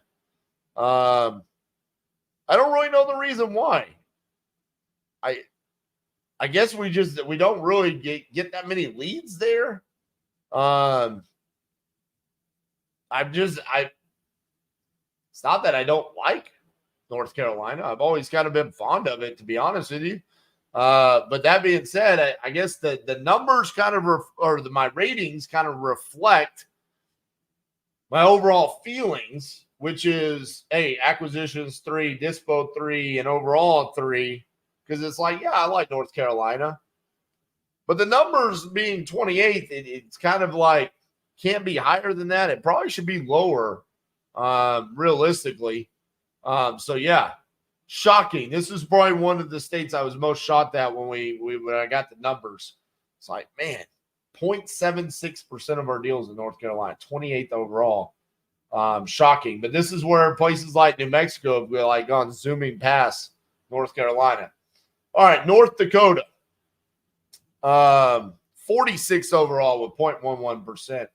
I don't really know the reason why. I guess we don't really get that many leads there. It's not that I don't like North Carolina. I've always kind of been fond of it, to be honest with you. But that being said, I guess the numbers kind of my ratings kind of reflect my overall feelings, which is, hey, acquisitions 3, dispo 3, and overall 3. Because it's like, yeah, I like North Carolina. But the numbers being 28th, it's kind of like can't be higher than that. It probably should be lower, realistically. So, yeah, shocking. This is probably one of the states I was most shocked at when I got the numbers. It's like, man, 0.76% of our deals in North Carolina, 28th overall. Shocking. But this is where places like New Mexico have like gone zooming past North Carolina. All right, North Dakota, 46 overall with 0.11%.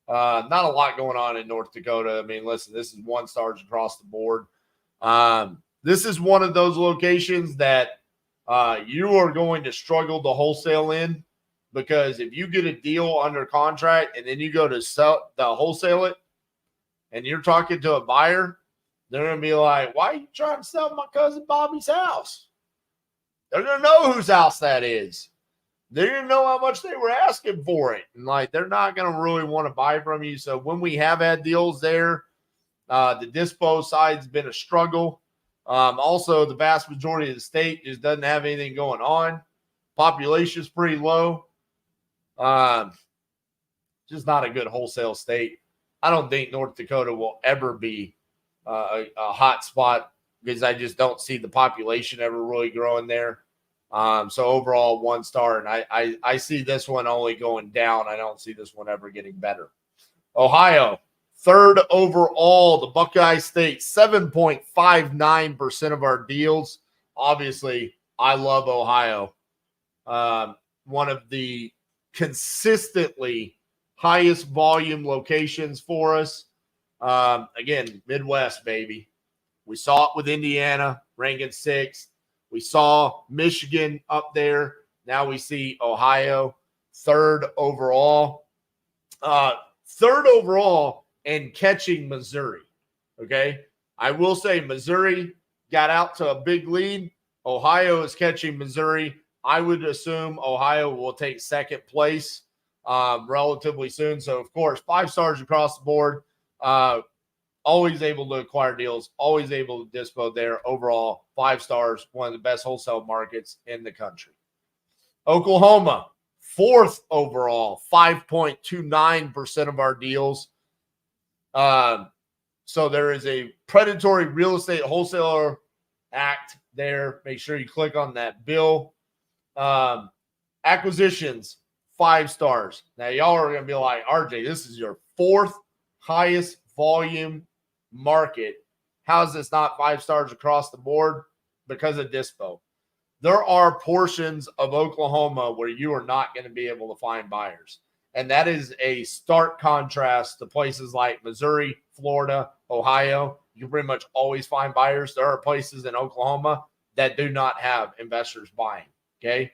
Not a lot going on in North Dakota. I mean, listen, this is 1 stars across the board. This is one of those locations that you are going to struggle to wholesale in, because if you get a deal under contract and then you go to wholesale it and you're talking to a buyer, they're going to be like, why are you trying to sell my cousin Bobby's house? They're going to know whose house that is. They're going to know how much they were asking for it. And like, they're not going to really want to buy from you. So when we have had deals there, the dispo side's been a struggle. Also, the vast majority of the state just doesn't have anything going on. Population's pretty low. just not a good wholesale state. I don't think North Dakota will ever be a hot spot because I just don't see the population ever really growing there. So overall, 1 star, and I see this one only going down. I don't see this one ever getting better. Ohio, 3rd overall, the Buckeye State, 7.59% of our deals. Obviously, I love Ohio. One of the consistently highest volume locations for us. Again, Midwest, baby. We saw it with Indiana, ranking 6th. We saw Michigan up there. Now we see Ohio, 3rd overall. 3rd overall and catching Missouri. Okay. I will say Missouri got out to a big lead. Ohio is catching Missouri. I would assume Ohio will take 2nd place relatively soon. So, of course, 5 stars across the board. Always able to acquire deals, always able to dispo there. Overall, 5 stars, one of the best wholesale markets in the country. Oklahoma, 4th overall, 5.29% of our deals. So there is a predatory real estate wholesaler act there. Make sure you click on that bill. Acquisitions, 5 stars. Now, y'all are going to be like, RJ, this is your 4th highest volume market. How is this not 5 stars across the board? Because of dispo. There are portions of Oklahoma where you are not going to be able to find buyers. And that is a stark contrast to places like Missouri, Florida, Ohio. You can pretty much always find buyers. There are places in Oklahoma that do not have investors buying. Okay.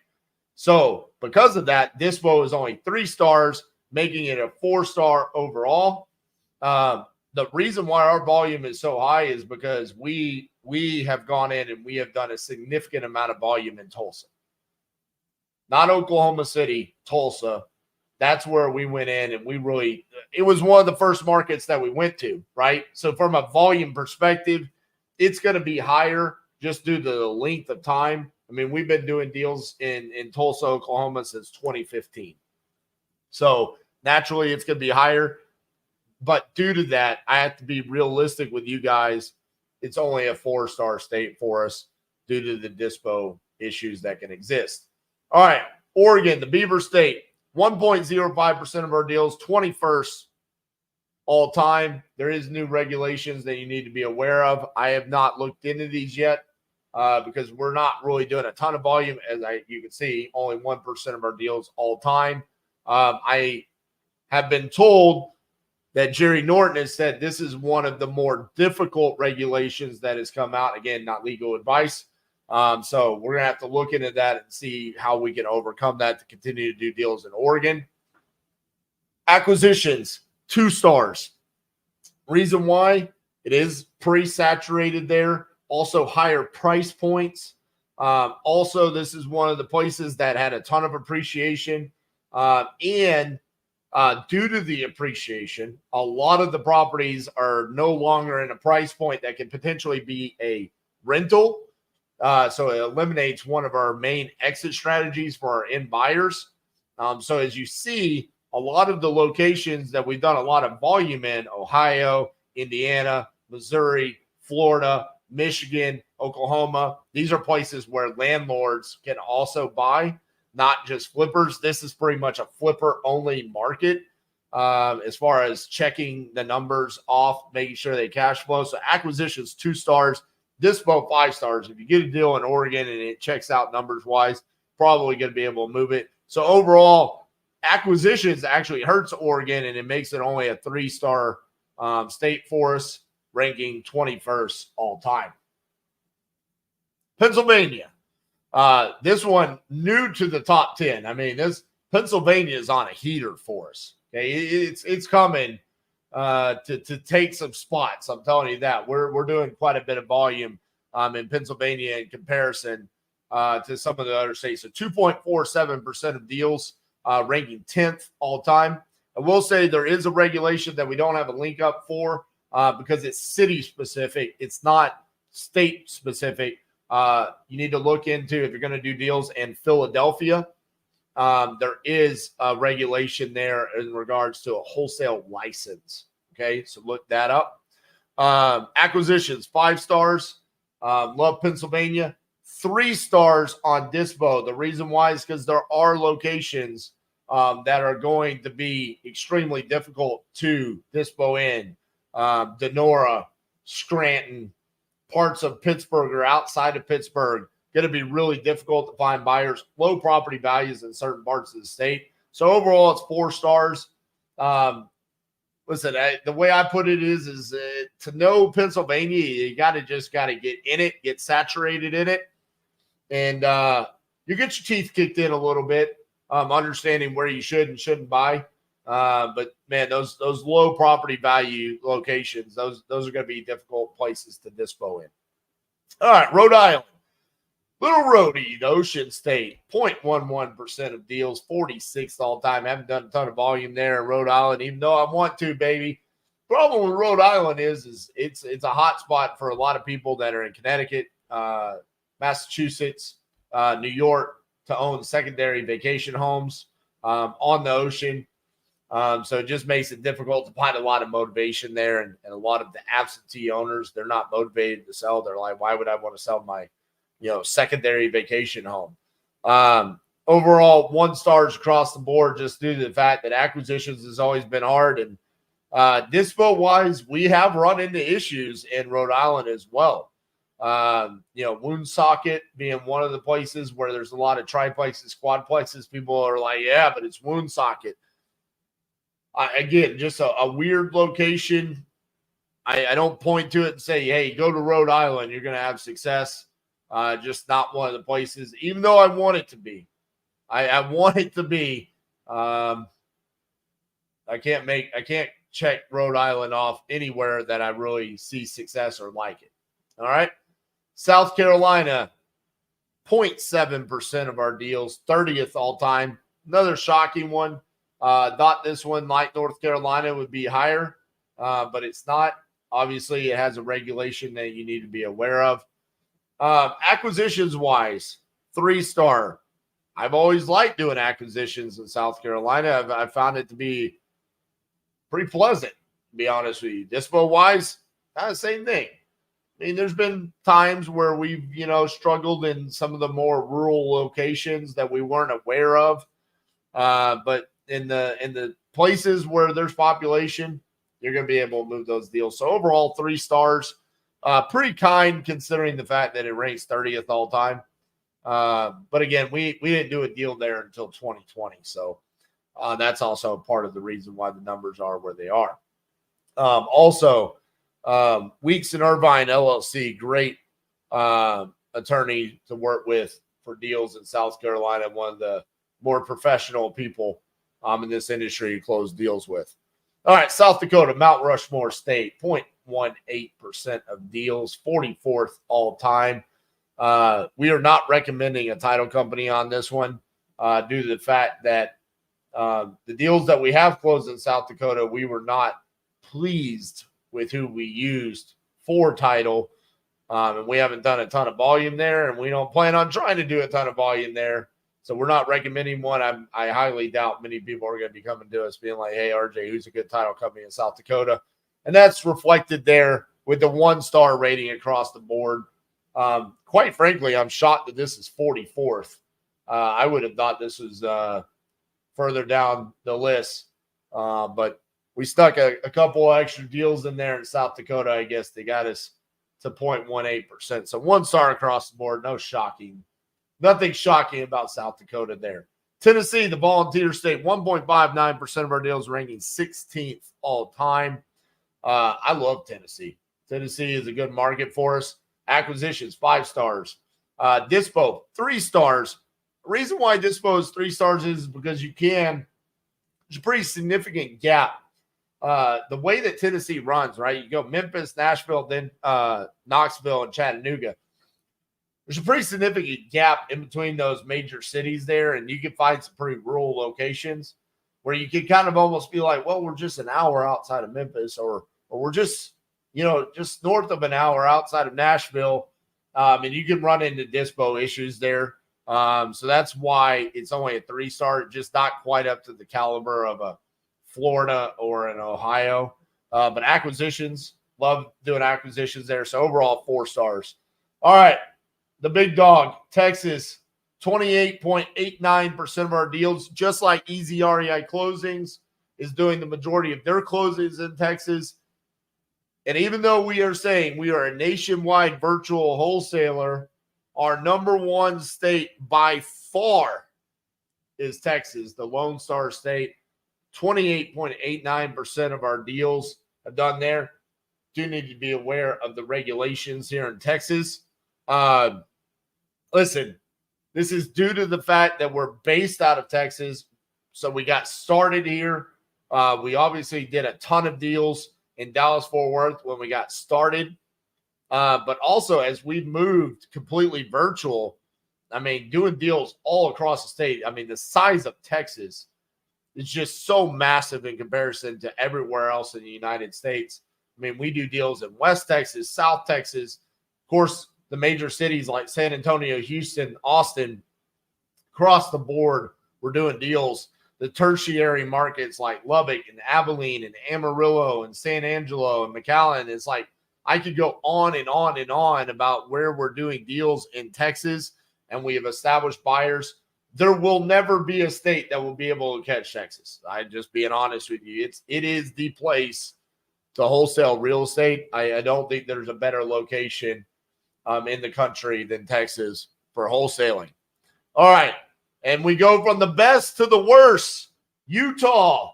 So because of that, dispo is only 3 stars, making it a 4-star overall. The reason why our volume is so high is because we have gone in and we have done a significant amount of volume in Tulsa. Not Oklahoma City, Tulsa. That's where we went in and it was one of the first markets that we went to, right? So from a volume perspective, it's going to be higher just due to the length of time. I mean, we've been doing deals in Tulsa, Oklahoma since 2015. So naturally it's going to be higher. But due to that, I have to be realistic with you guys. It's only a 4-star state for us due to the dispo issues that can exist. All right, Oregon, the Beaver State, 1.05% of our deals, 21st all time. There is new regulations that you need to be aware of. I have not looked into these yet because we're not really doing a ton of volume. As you can see, only 1% of our deals all time. I have been told that Jerry Norton has said this is one of the more difficult regulations that has come out. Again, not legal advice. So we're going to have to look into that and see how we can overcome that to continue to do deals in Oregon. Acquisitions, 2 stars. Reason why? It is pretty saturated there. Also higher price points. Also, this is one of the places that had a ton of appreciation. Due to the appreciation, a lot of the properties are no longer in a price point that can potentially be a rental. So it eliminates one of our main exit strategies for our end buyers. So as you see, a lot of the locations that we've done a lot of volume in, Ohio, Indiana, Missouri, Florida, Michigan, Oklahoma, these are places where landlords can also buy, not just flippers. This is pretty much a flipper-only market as far as checking the numbers off, making sure they cash flow. So acquisitions, 2 stars. Dispo, 5 stars. If you get a deal in Oregon and it checks out numbers-wise, probably going to be able to move it. So overall, acquisitions actually hurts Oregon, and it makes it only a 3-star state for us, ranking 21st all time. Pennsylvania. This one new to the top 10. I mean, this Pennsylvania is on a heater for us. Okay, it's coming to take some spots. I'm telling you that we're doing quite a bit of volume in Pennsylvania in comparison to some of the other states. So 2.47% of deals, ranking 10th all time. I will say there is a regulation that we don't have a link up for because it's city specific. It's not state specific. You need to look into if you're going to do deals in Philadelphia. there is a regulation there in regards to a wholesale license. Okay, so look that up. Acquisitions, 5 stars. Love Pennsylvania. 3 stars on Dispo. The reason why is because there are locations that are going to be extremely difficult to Dispo in. Denora, Scranton, parts of Pittsburgh or outside of Pittsburgh, going to be really difficult to find buyers. Low property values in certain parts of the state. So overall, it's 4 stars. Listen, the way I put it is to know Pennsylvania, you got to get in it, get saturated in it, and you get your teeth kicked in a little bit, understanding where you should and shouldn't buy. But man, those low property value locations, those are going to be difficult places to dispo in. All right, Rhode Island. Little Rhodey, Ocean State, 0.11% of deals, 46th all time. Haven't done a ton of volume there in Rhode Island, even though I want to, baby. Problem with Rhode Island is it's a hot spot for a lot of people that are in Connecticut, Massachusetts, New York to own secondary vacation homes on the ocean. So it just makes it difficult to find a lot of motivation there. And a lot of the absentee owners, they're not motivated to sell. They're like, why would I want to sell my secondary vacation home? Overall, 1 stars across the board, just due to the fact that acquisitions has always been hard. And dispo wise, we have run into issues in Rhode Island as well. Woonsocket being one of the places where there's a lot of triplexes, quadplexes. People are like, yeah, but it's Woonsocket. Again, just a weird location. I don't point to it and say, hey, go to Rhode Island, you're going to have success. Just not one of the places, even though I want it to be. I want it to be. I can't check Rhode Island off anywhere that I really see success or like it. All right. South Carolina, 0.7% of our deals, 30th all time. Another shocking one. Thought this one, like North Carolina, would be higher, but it's not. Obviously, it has a regulation that you need to be aware of. Acquisitions wise, 3-star. I've always liked doing acquisitions in South Carolina. I've found it to be pretty pleasant, to be honest with you. Dispo wise, kind of the same thing. I mean, there's been times where we've, struggled in some of the more rural locations that we weren't aware of. But in the places where there's population, you're going to be able to move those deals. So overall, 3 stars. Pretty kind considering the fact that it ranks 30th all time. But again, we didn't do a deal there until 2020. So that's also part of the reason why the numbers are where they are. Also, Weeks and Irvine LLC, great attorney to work with for deals in South Carolina, one of the more professional people in this industry to close deals with. All right, South Dakota, Mount Rushmore State, 0.18% of deals, 44th all time. We are not recommending a title company on this one due to the fact that the deals that we have closed in South Dakota, we were not pleased with who we used for title. And we haven't done a ton of volume there, and we don't plan on trying to do a ton of volume there. So we're not recommending one. I highly doubt many people are going to be coming to us being like, hey, RJ, who's a good title company in South Dakota? And that's reflected there with the 1-star rating across the board. Quite frankly, I'm shocked that this is 44th. I would have thought this was further down the list. But we stuck a couple of extra deals in there in South Dakota. I guess they got us to 0.18%. So 1-star across the board. Nothing shocking about South Dakota there. Tennessee, the volunteer state, 1.59% of our deals, ranking 16th all time. I love Tennessee. Tennessee is a good market for us. Acquisitions, 5 stars. Dispo, 3 stars. The reason why Dispo is 3 stars is because there's a pretty significant gap. The way that Tennessee runs, right? You go Memphis, Nashville, then Knoxville, and Chattanooga. There's a pretty significant gap in between those major cities there, and you can find some pretty rural locations where you can kind of almost be like, well, we're just an hour outside of Memphis, or we're just north of an hour outside of Nashville, and you can run into dispo issues there. So that's why it's only a 3-star, just not quite up to the caliber of a Florida or an Ohio. But acquisitions, love doing acquisitions there. So overall, 4 stars. All right, the big dog, Texas, 28.89% of our deals, just like Easy REI Closings is doing the majority of their closings in Texas. And even though we are saying we are a nationwide virtual wholesaler, our number one state by far is Texas, the Lone Star State. 28.89% of our deals are done there. Do need to be aware of the regulations here in Texas. Listen, this is due to the fact that we're based out of Texas. So we got started here. We obviously did a ton of deals in Dallas-Fort Worth when we got started. But also as we've moved completely virtual, I mean, doing deals all across the state. I mean, the size of Texas is just so massive in comparison to everywhere else in the United States. I mean, we do deals in West Texas, South Texas, of course, the major cities like San Antonio, Houston, Austin, across the board, we're doing deals. The tertiary markets like Lubbock and Abilene and Amarillo and San Angelo and McAllen, it's like I could go on and on and on about where we're doing deals in Texas, and we have established buyers. There will never be a state that will be able to catch Texas. I'm just being honest with you. It is the place to wholesale real estate. I don't think there's a better location in the country than Texas for wholesaling. All right. And we go from the best to the worst. Utah.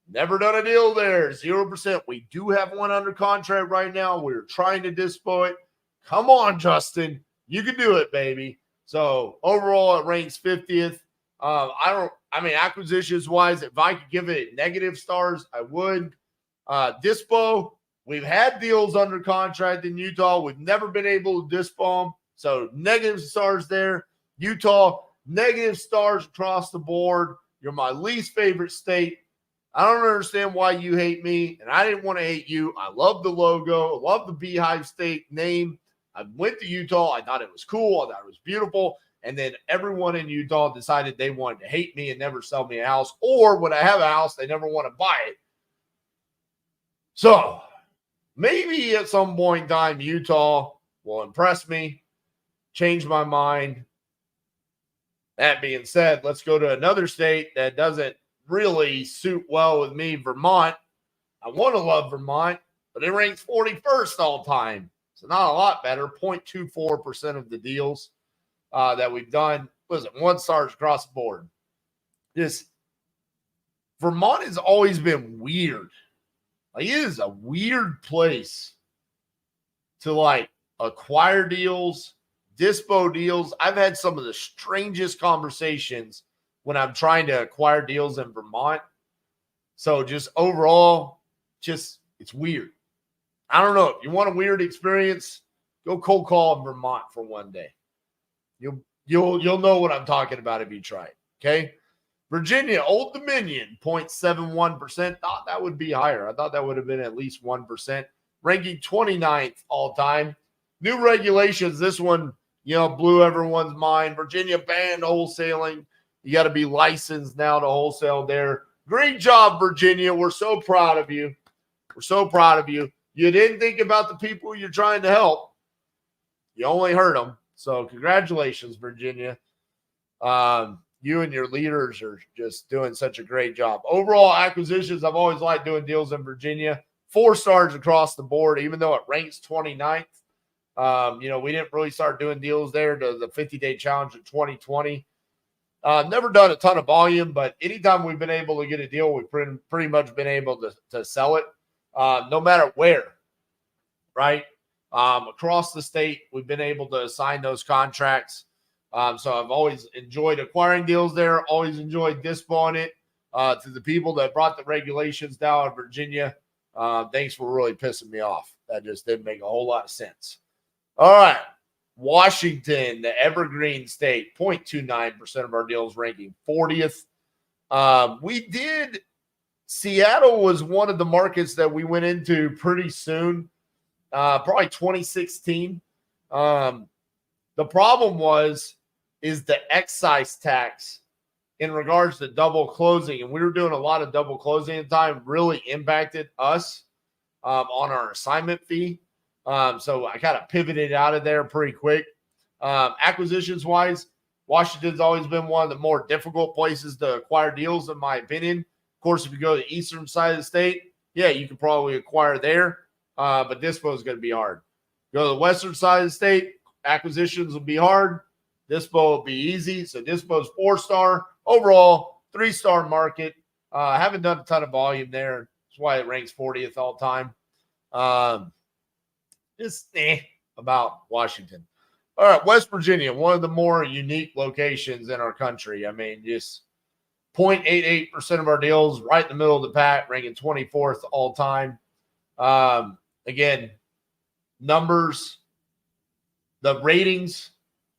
Never done a deal there. 0%. We do have one under contract right now. We're trying to dispo it. Come on, Justin. You can do it, baby. So overall, it ranks 50th. Acquisitions wise, if I could give it negative stars, I would. Dispo, we've had deals under contract in Utah. We've never been able to dispo them. So negative stars there. Utah, negative stars across the board. You're my least favorite state. I don't understand why you hate me, and I didn't want to hate you. I love the logo. I love the Beehive State name. I went to Utah. I thought it was cool. I thought it was beautiful. And then everyone in Utah decided they wanted to hate me and never sell me a house. Or when I have a house, they never want to buy it. So maybe at some point in time, Utah will impress me, change my mind. That being said, let's go to another state that doesn't really suit well with me, Vermont. I want to love Vermont, but it ranks 41st all time. So not a lot better, 0.24% of the deals that we've done. Listen, 1 stars across the board. Vermont has always been weird. Like, it is a weird place to acquire deals, dispo deals. I've had some of the strangest conversations when I'm trying to acquire deals in Vermont. So just overall, it's weird. I don't know. If you want a weird experience, go cold call in Vermont for one day. You'll know what I'm talking about if you try it. Okay. Virginia, Old Dominion, 0.71%. Thought that would be higher. I thought that would have been at least 1%. Ranking 29th all time. New regulations. This one, blew everyone's mind. Virginia banned wholesaling. You got to be licensed now to wholesale there. Great job, Virginia. We're so proud of you. We're so proud of you. You didn't think about the people you're trying to help. You only hurt them. So congratulations, Virginia. You and your leaders are just doing such a great job. Overall acquisitions, I've always liked doing deals in Virginia. 4 stars across the board, even though it ranks 29th. We didn't really start doing deals there to the 50-day challenge in 2020. Never done a ton of volume, but anytime we've been able to get a deal, we've pretty much been able to sell it, no matter where, right? Across the state, we've been able to sign those contracts. So I've always enjoyed acquiring deals there, always enjoyed dispoing it. To the people that brought the regulations down in Virginia, thanks for really pissing me off. That just didn't make a whole lot of sense. All right. Washington, the evergreen state, 0.29% of our deals, ranking 40th. Seattle was one of the markets that we went into pretty soon, probably 2016. The problem was is the excise tax in regards to double closing. And we were doing a lot of double closing at the time, really impacted us on our assignment fee. So I kind of pivoted out of there pretty quick. Acquisitions wise, Washington's always been one of the more difficult places to acquire deals, in my opinion. Of course, if you go to the eastern side of the state, yeah, you can probably acquire there, but dispo is going to be hard. Go to the western side of the state, acquisitions will be hard. Dispo will be easy. So dispo's 4-star. Overall, 3-star market. Haven't done a ton of volume there. That's why it ranks 40th all time. Just about Washington. All right, West Virginia, one of the more unique locations in our country. I mean, just 0.88% of our deals right in the middle of the pack, ranking 24th all time. Again, numbers, the ratings,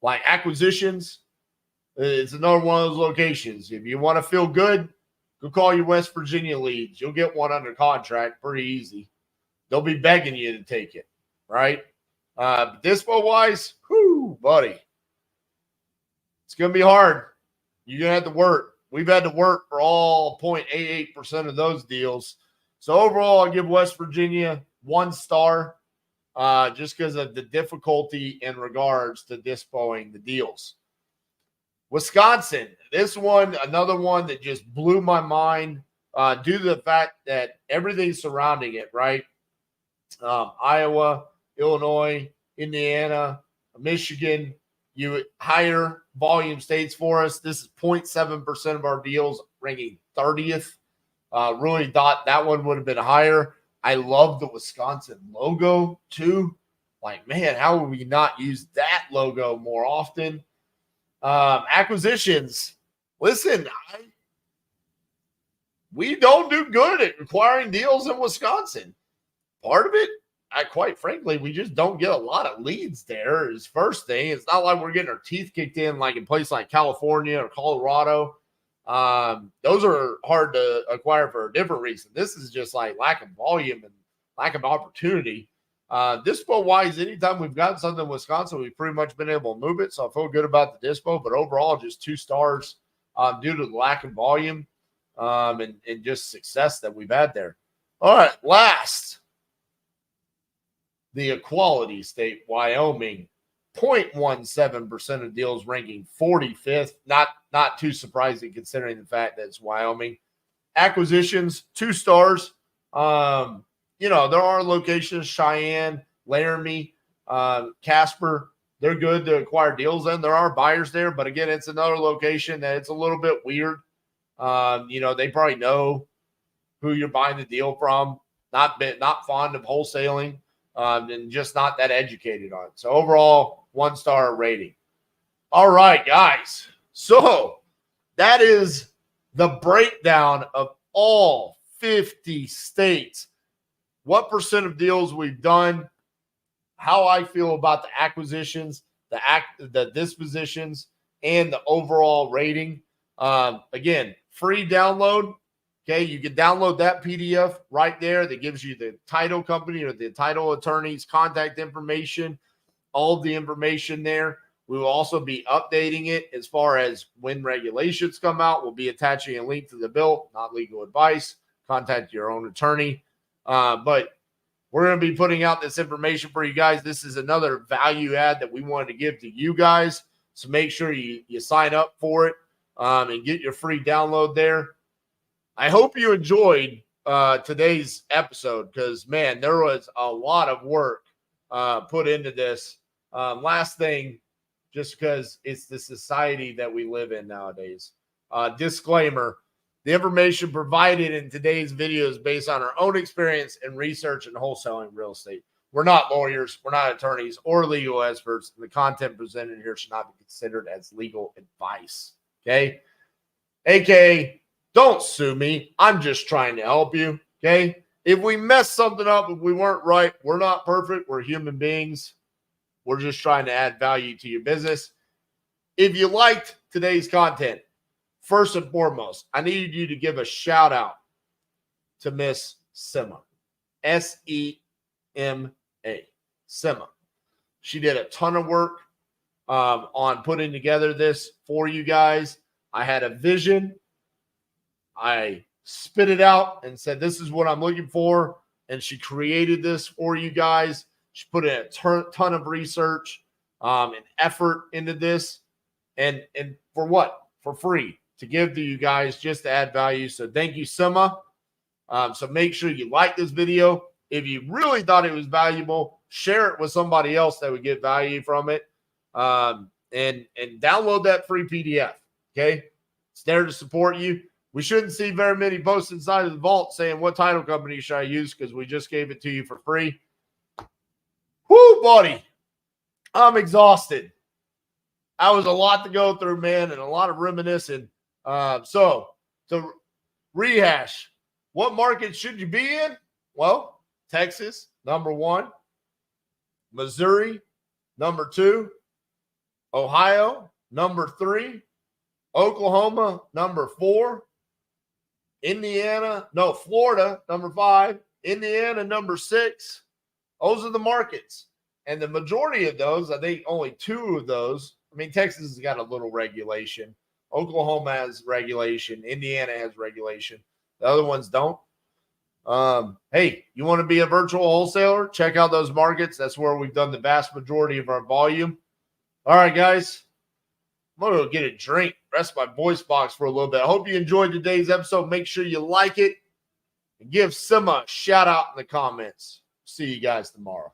like acquisitions, it's another one of those locations. If you want to feel good, go call your West Virginia leads. You'll get one under contract pretty easy. They'll be begging you to take it, right? Dispo-wise, whoo, buddy. It's going to be hard. You're going to have to work. We've had to work for all 0.88% of those deals. So overall, I'll give West Virginia 1 star just because of the difficulty in regards to dispoing the deals. Wisconsin, this one, another one that just blew my mind due to the fact that everything surrounding it, right? Iowa, Illinois, Indiana, Michigan, you higher volume states for us. This is 0.7% of our deals, ranking 30th. Really thought that one would have been higher. I love the Wisconsin logo too. Like, man, how would we not use that logo more often? Acquisitions. Listen, we don't do good at acquiring deals in Wisconsin. Part of it, quite frankly, we just don't get a lot of leads there is first thing. It's not like we're getting our teeth kicked in like in places like California or Colorado. Those are hard to acquire for a different reason. This is just like lack of volume and lack of opportunity. Dispo-wise, anytime we've gotten something in Wisconsin, we've pretty much been able to move it. So I feel good about the dispo, but overall, just 2 stars due to the lack of volume and just success that we've had there. All right, last. The equality state, Wyoming, 0.17% of deals ranking 45th. Not too surprising considering the fact that it's Wyoming. Acquisitions, 2 stars. There are locations, Cheyenne, Laramie, Casper. They're good to acquire deals in. There are buyers there, but again, it's another location that it's a little bit weird. They probably know who you're buying the deal from. Not fond of wholesaling. And just not that educated on it. So overall, 1-star rating. All right, guys. So that is the breakdown of all 50 states. What percent of deals we've done, how I feel about the acquisitions, the dispositions, and the overall rating. Again, free download. Okay, you can download that PDF right there that gives you the title company or the title attorney's contact information, all of the information there. We will also be updating it as far as when regulations come out. We'll be attaching a link to the bill, not legal advice. Contact your own attorney. But we're going to be putting out this information for you guys. This is another value add that we wanted to give to you guys. So make sure you sign up for it and get your free download there. I hope you enjoyed today's episode because, man, there was a lot of work put into this. Last thing, just because it's the society that we live in nowadays. Disclaimer, the information provided in today's video is based on our own experience and research in wholesaling real estate. We're not lawyers, we're not attorneys or legal experts. The content presented here should not be considered as legal advice. Okay? AKA, don't sue me. I'm just trying to help you. Okay? If we messed something up, if we weren't right, we're not perfect. We're human beings. We're just trying to add value to your business. If you liked today's content, first and foremost, I need you to give a shout out to Miss Sema. S-E-M-A. Sema. She did a ton of work on putting together this for you guys. I had a vision. I spit it out and said, this is what I'm looking for. And she created this for you guys. She put in a ton of research and effort into this. And for what? For free, to give to you guys, just to add value. So thank you, Sima. So make sure you like this video. If you really thought it was valuable, share it with somebody else that would get value from it. And download that free PDF. Okay. It's there to support you. We shouldn't see very many posts inside of the vault saying, what title company should I use? Because we just gave it to you for free. Whoo, buddy. I'm exhausted. That was a lot to go through, man, and a lot of reminiscing. So to rehash, what market should you be in? Well, Texas, number 1. Missouri, number 2. Ohio, number 3. Oklahoma, number 4. Florida, number 5. Indiana, number 6. Those are the markets. And the majority of those, I think only 2 of those, I mean, Texas has got a little regulation. Oklahoma has regulation. Indiana has regulation. The other ones don't. Hey, you want to be a virtual wholesaler? Check out those markets. That's where we've done the vast majority of our volume. All right, guys. I'm going to go get a drink, rest my voice box for a little bit. I hope you enjoyed today's episode. Make sure you like it and give Sima a shout out in the comments. See you guys tomorrow.